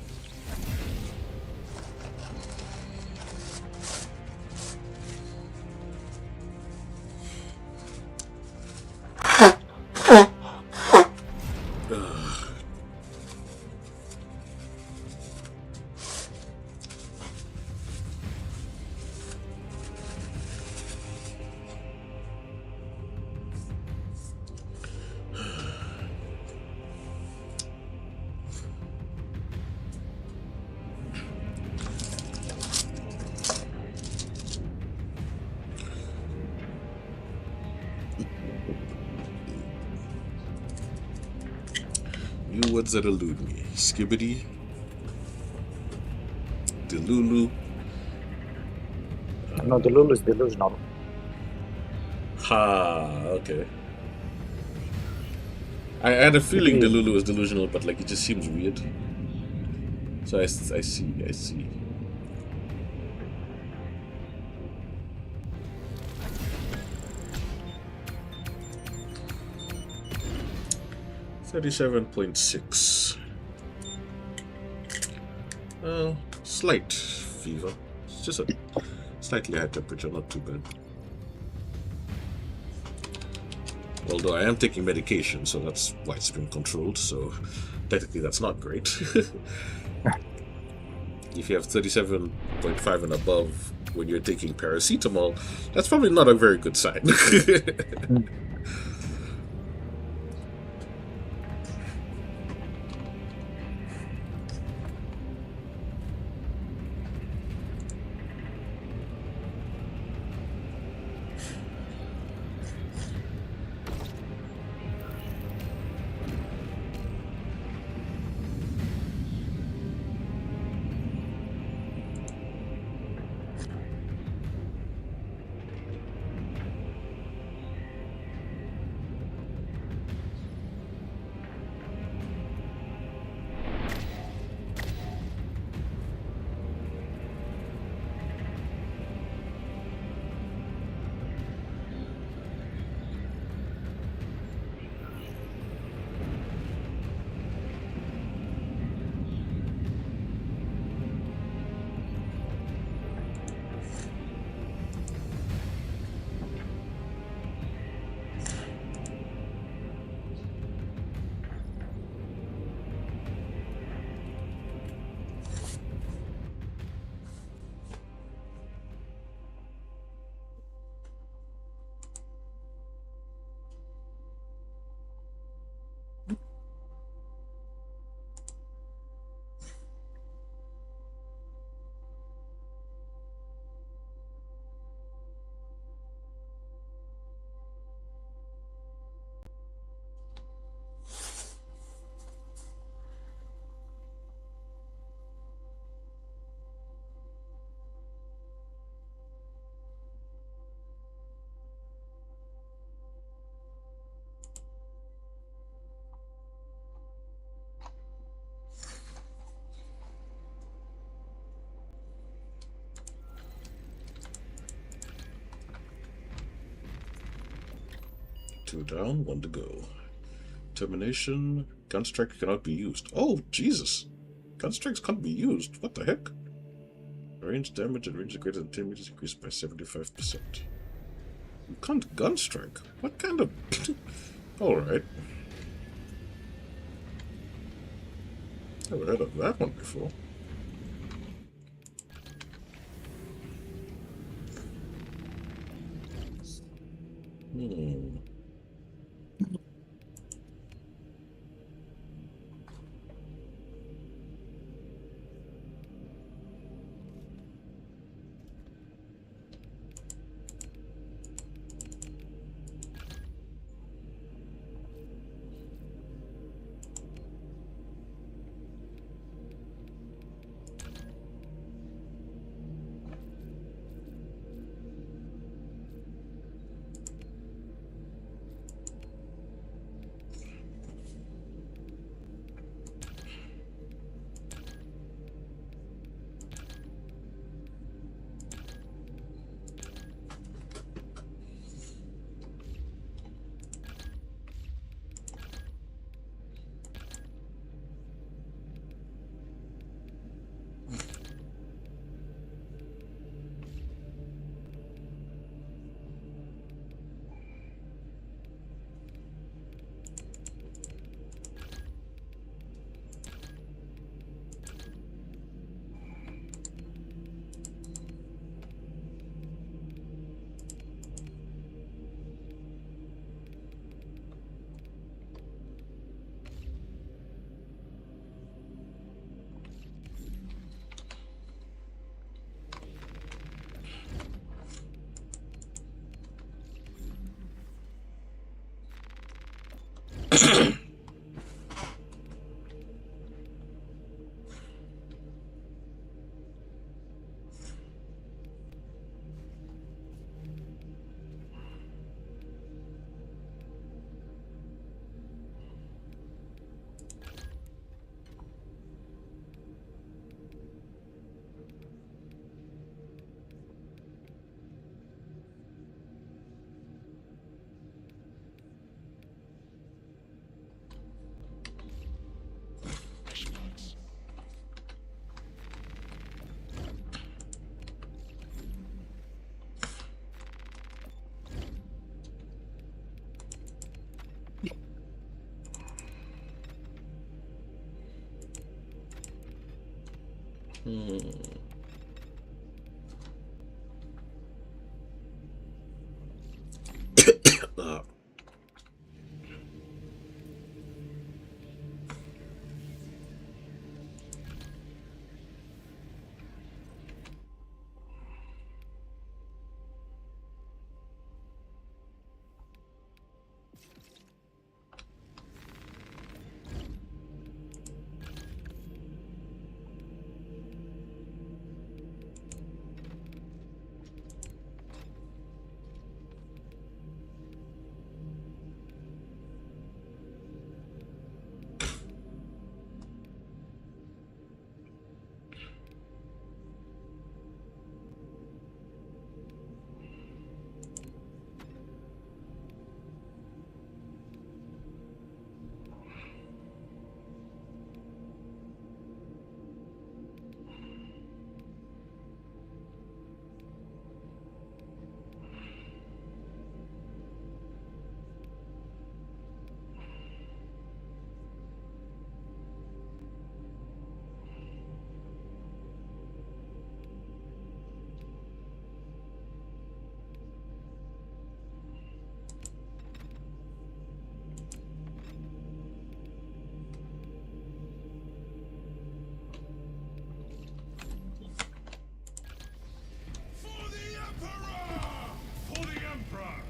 New words that elude me. Skibbity. Delulu. No, the Lulu is delusional. Ha, okay. I had a feeling Delulu was delusional, but like it just seems weird. So I see. 37.6. Slight fever. It's just a slightly high temperature, not too bad. Although I am taking medication, so that's why it's been controlled, so technically that's not great. If you have 37.5 and above when you're taking paracetamol, that's probably not a very good sign. 2 down, 1 to go. Termination. Gunstrike cannot be used. Oh, Jesus! Gunstrikes can't be used. What the heck? Range damage and range greater than 10 meters increased by 75%. You can't gunstrike? What kind of... Alright. Never heard of that one before. Ah. For the Emperor! For the Emperor!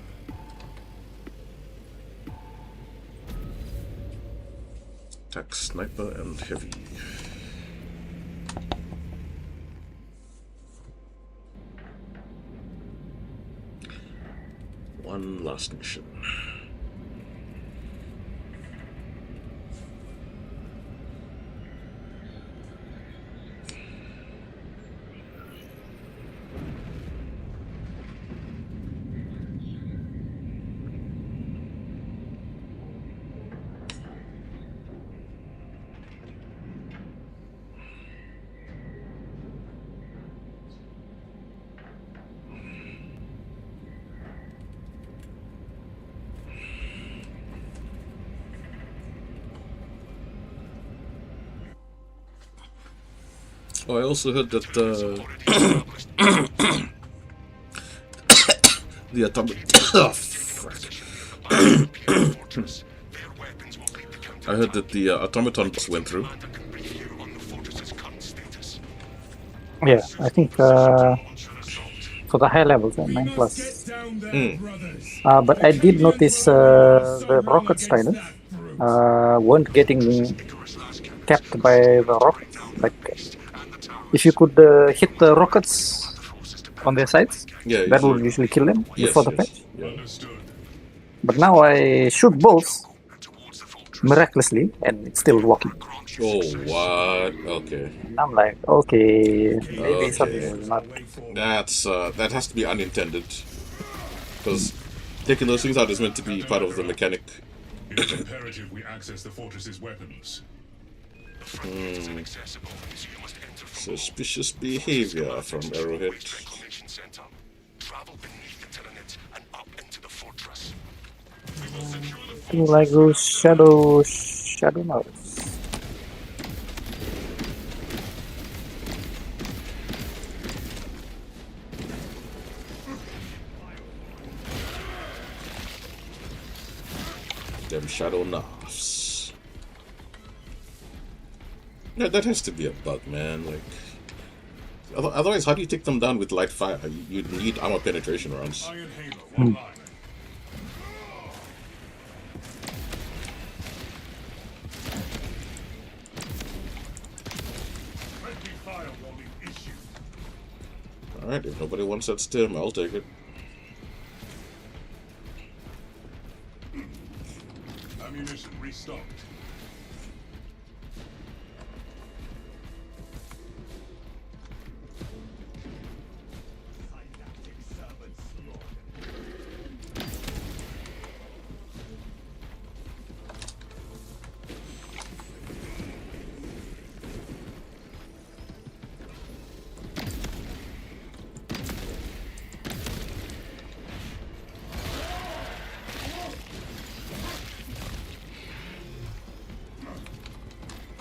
Attack sniper and heavy. One last mission. Oh, I also heard that the atomic. Oh, frick. I heard that the automaton went through. Yeah, I think for the high levels, 9 plus. But I did notice the rocket stylus weren't getting capped by the rockets. Like, if you could hit the rockets on their sides, Yeah, that would usually kill them yes, before the yes. patch. Yeah. But now I shoot bolts miraculously, and it's still working. Oh, what? Okay. And I'm like, okay, maybe something Okay. was not. That's that has to be unintended, because taking those things out is meant to be part of the mechanic. It's imperative we access the fortress's weapons. Suspicious behavior from Arrowhead. Do like those shadow knives. Them shadow knives. Yeah, that has to be a bug, man. Like, otherwise, how do you take them down with light fire? You need armor penetration rounds. Iron Halo online. Friendly firewalling issued. All right, if nobody wants that stim, I'll take it. Ammunition restocked.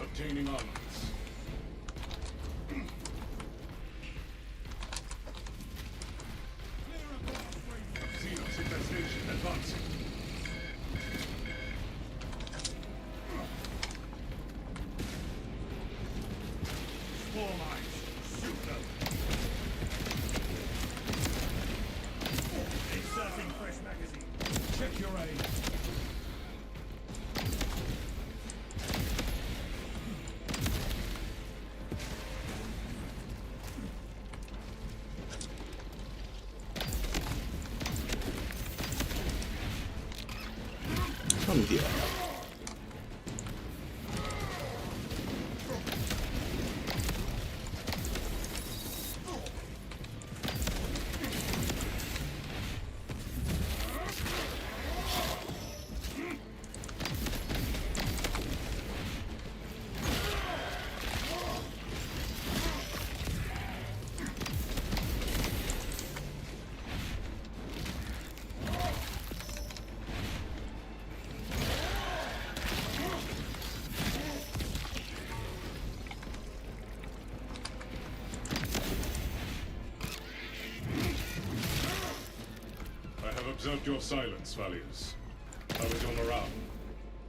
Obtaining armaments. Xenos infestation advancing. Spore mines. Shoot them. Inserting fresh magazine. Check your aim. Come here. I have observed your silence, Valius. How is your morale?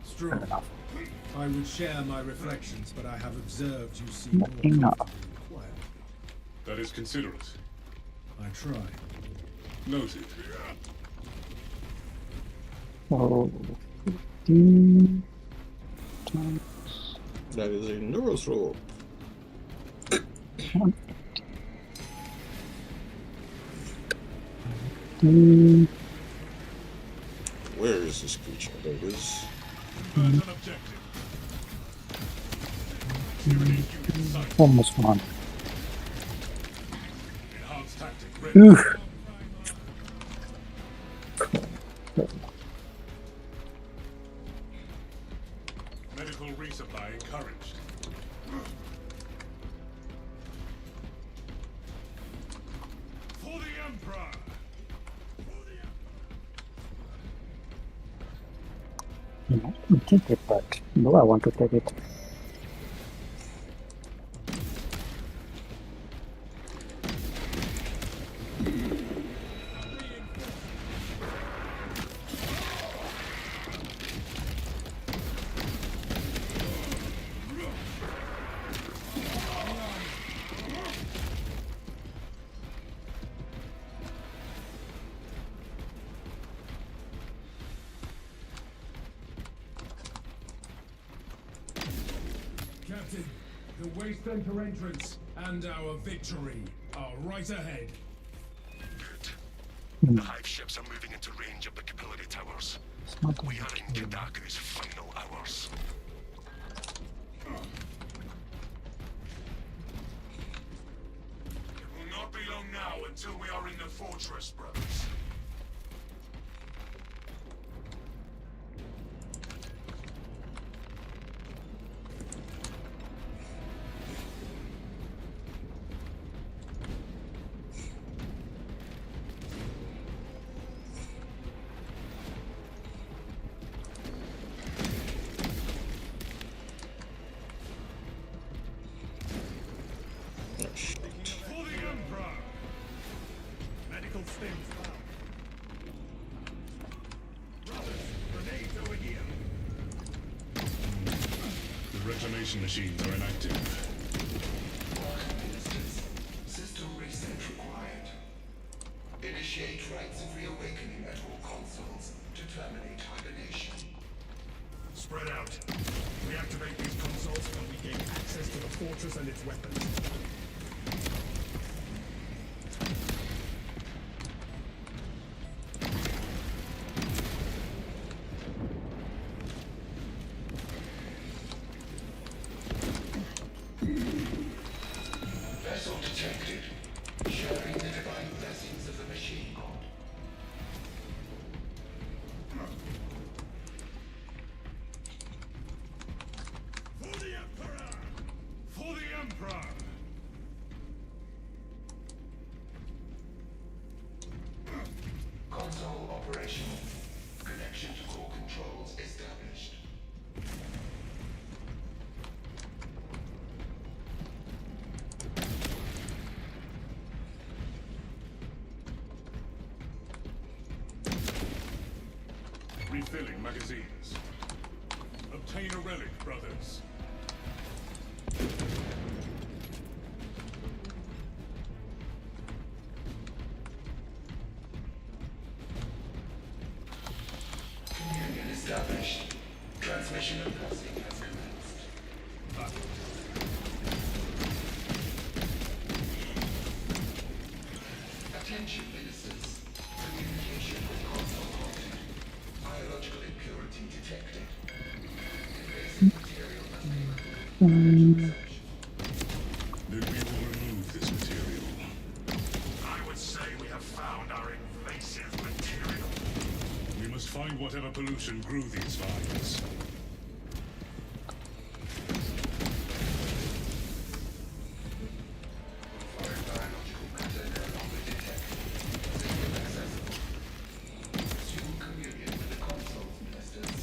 Strong. I would share my reflections, but I have observed you seem more Enough. comfortable and quiet. That is considerate. I try. Noted. So, 15 times That is a neurothrope. 1. Where is this creature? There it is. Convert an objective. Tyranny unit sight. Almost 1. Enhanced tactic ready. Oof. Medical resupply encouraged. For the Emperor! I can take it, but no, I want to take it. Captain, the Waste Center entrance and our victory are right ahead. Good. The hive ships are moving into range of the capillary towers. We are in Kadaku's final hours. It will not be long now until we are in the fortress, brothers. For the Emperor! Medical stims found. Brothers, grenades over here. The reclamation machines are inactive. System reset required. Initiate rites of reawakening at all consoles to terminate hibernation. Spread out. Reactivate these consoles and we gain access to the fortress and its weapons. Vessel detected. Sharing the divine blessings of the machine god. For the Emperor! For the Emperor! Console operational. Connection to core controls established. Refilling magazines. Obtain a relic, brothers. Communion established. Transmission of blessing has commenced. Attention, ministers. Communication with console halted. Biological impurity detected. Invasive material must be removed. Then we will remove this material. I would say we have found our invasive material. We must find whatever pollution grew these vines. Foreign biological matter no longer detected. Signal accessible. Resume communion with the console's ministers.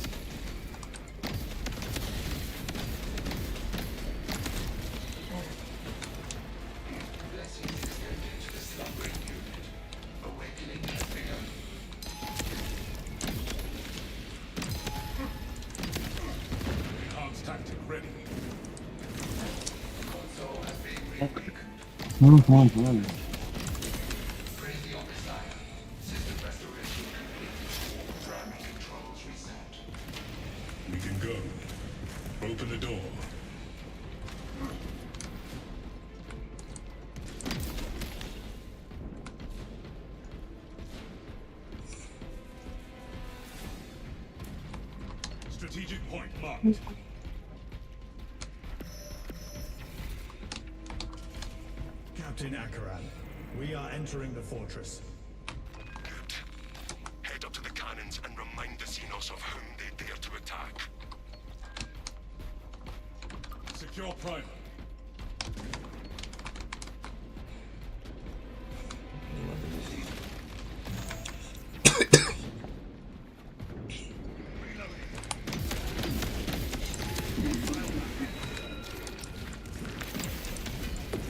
Blessings extended to the slumbering unit. Awakening has begun. Enhanced tactic ready. Console has been reawakened. Praise the Messiah. System restoration complete. Primary controls reset. We can go. Open the door. Strategic point marked. Captain Akaran, we are entering the fortress. Good. Head up to the cannons and remind the Xenos of whom they dare to attack. Secure primer.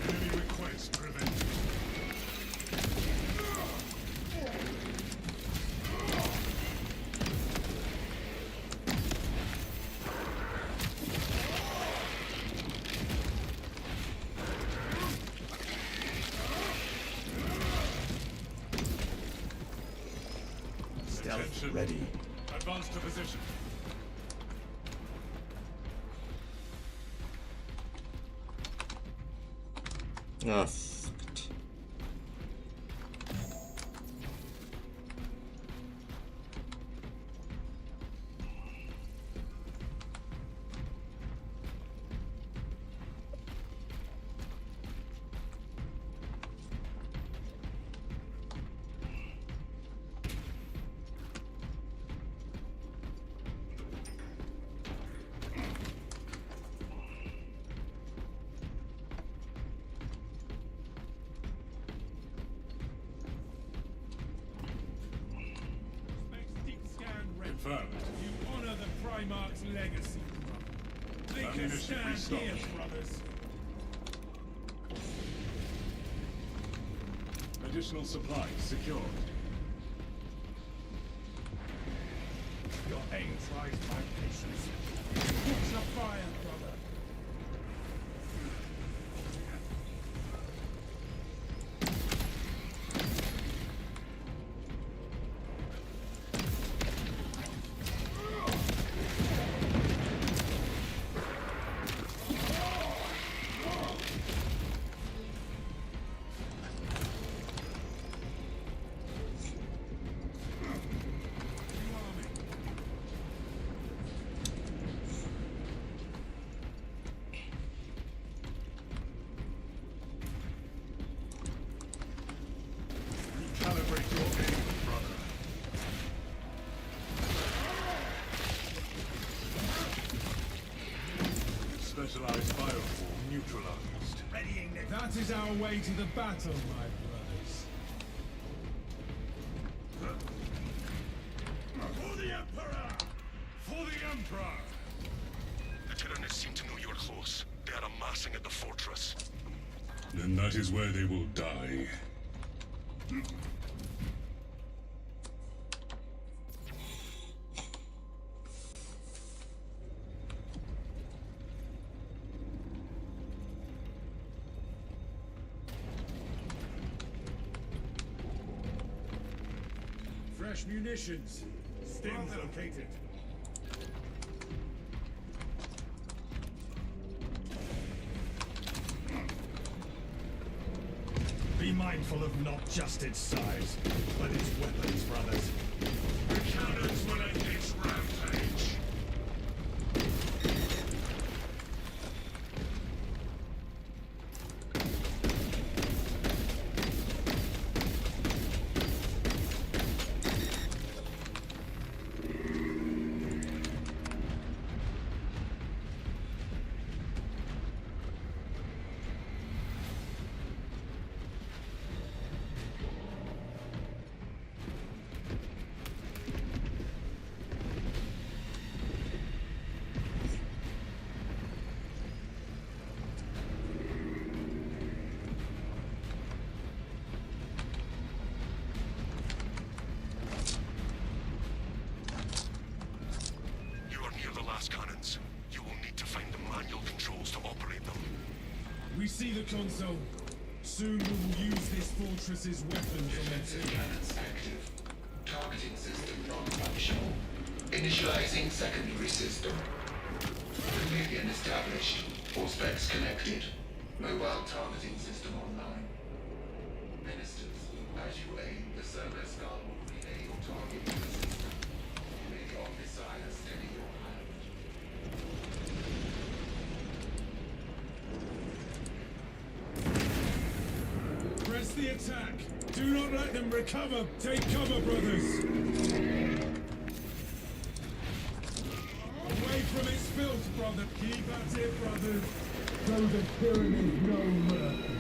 Enemy request prevented. Stealth ready. Advance to position. Ah, fuck it. Confirmed. You honor the Primarch's legacy, brother. They can stand here, brothers. Additional supplies secured. Your aim tries my patience. Watch the fire, brother. Calibrate your aim, brother. Specialized bioform neutralized. Readying the... That is our way to the battle, my brothers. For the Emperor! For the Emperor! The Tyranids seem to know you're close. They are amassing at the fortress. Then that is where they will die. Fresh munitions. Stims located. Be mindful of not just its size, but its weapons, brothers. The cannons will end its rampage. Cannons. You will need to find the manual controls to operate them. We see the console. Soon we will use this fortress's weapons on its Cannons active. Targeting system non-functional. Initializing secondary system. Pavilion established. All specs connected. Mobile targeting system online. Ministers, as you aim, the Cerberus Guard will relay your target to the system. May the Omnissiah steady your hand. Press the attack! Do not let them recover! Take cover, brothers! Away from its filth, brother! Keep at it, brothers! Though the tyranny no mercy!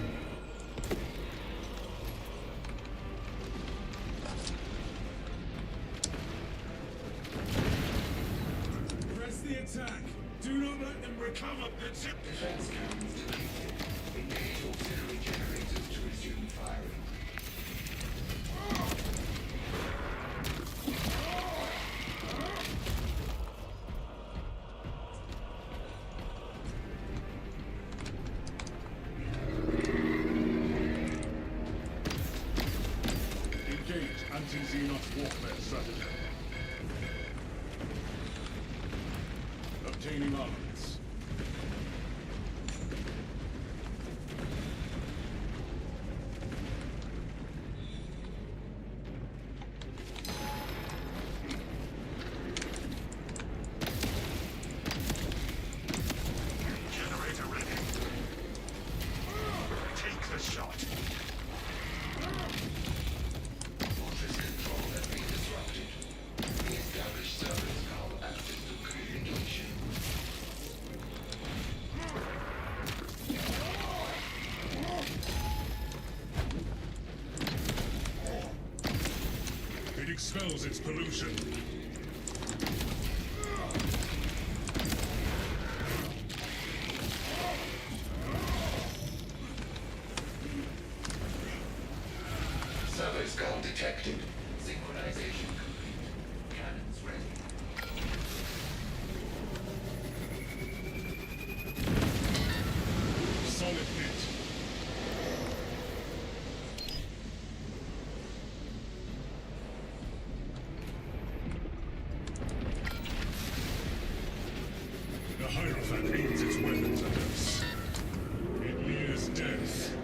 Press the attack! Do not let them recover! The tip! Defense cannons depleted. Engage auxiliary generators to resume firing. Engage anti-Xenos warfare strategy. Obtaining armaments. expels its pollution. Servo skull detected. Synchronization complete. Cannons ready. Solid hit. The Hierophant aims its weapons at us. It nears death.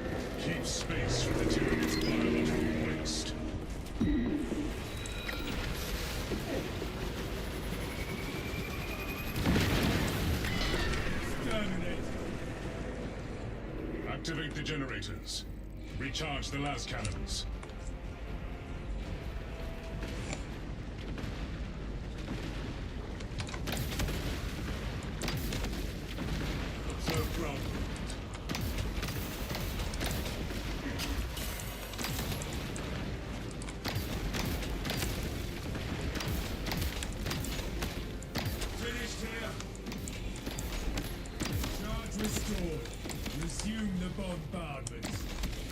Keep space for the tyrannid's biological waste. Activate the generators. Recharge the las cannons. Observe ground movement. Finished here. Charge restored. Resume the bombardment.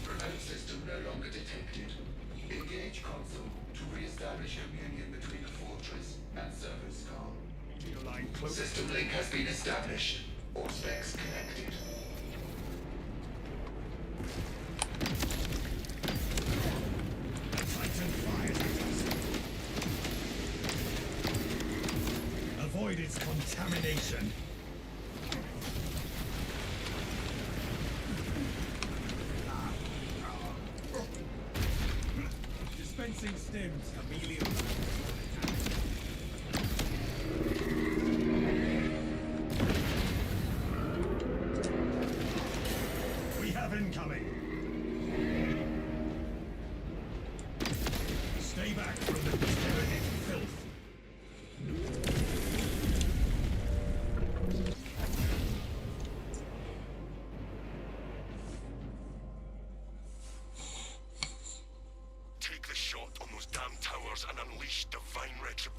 Remote system no longer detected. Engage console to re-establish communion between the fortress and server skull. System link has been established. All specs connected. The Titan fires at us. Avoid its contamination. Dispensing stims. Chameleon. We have incoming. Stay back from the tyrannic filth. Take the shot on those damn towers and unleash divine retribution.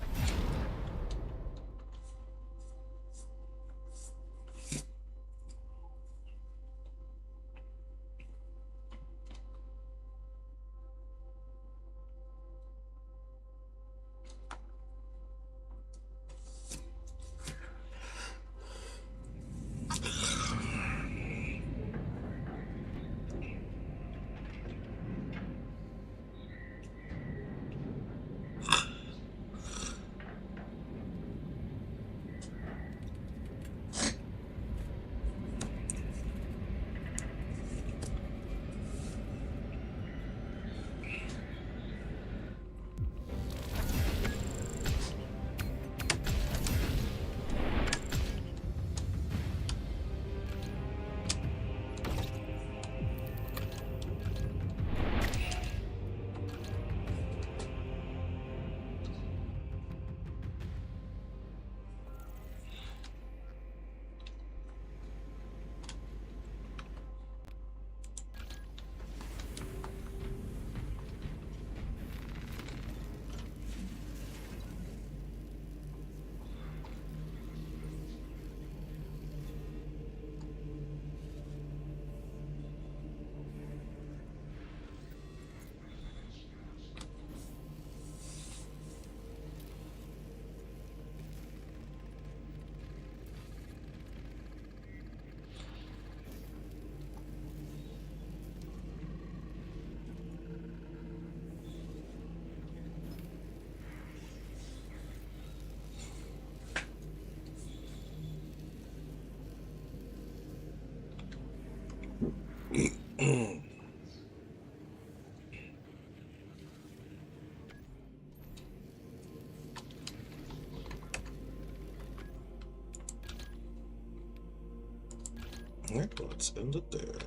Alright, let's end it there.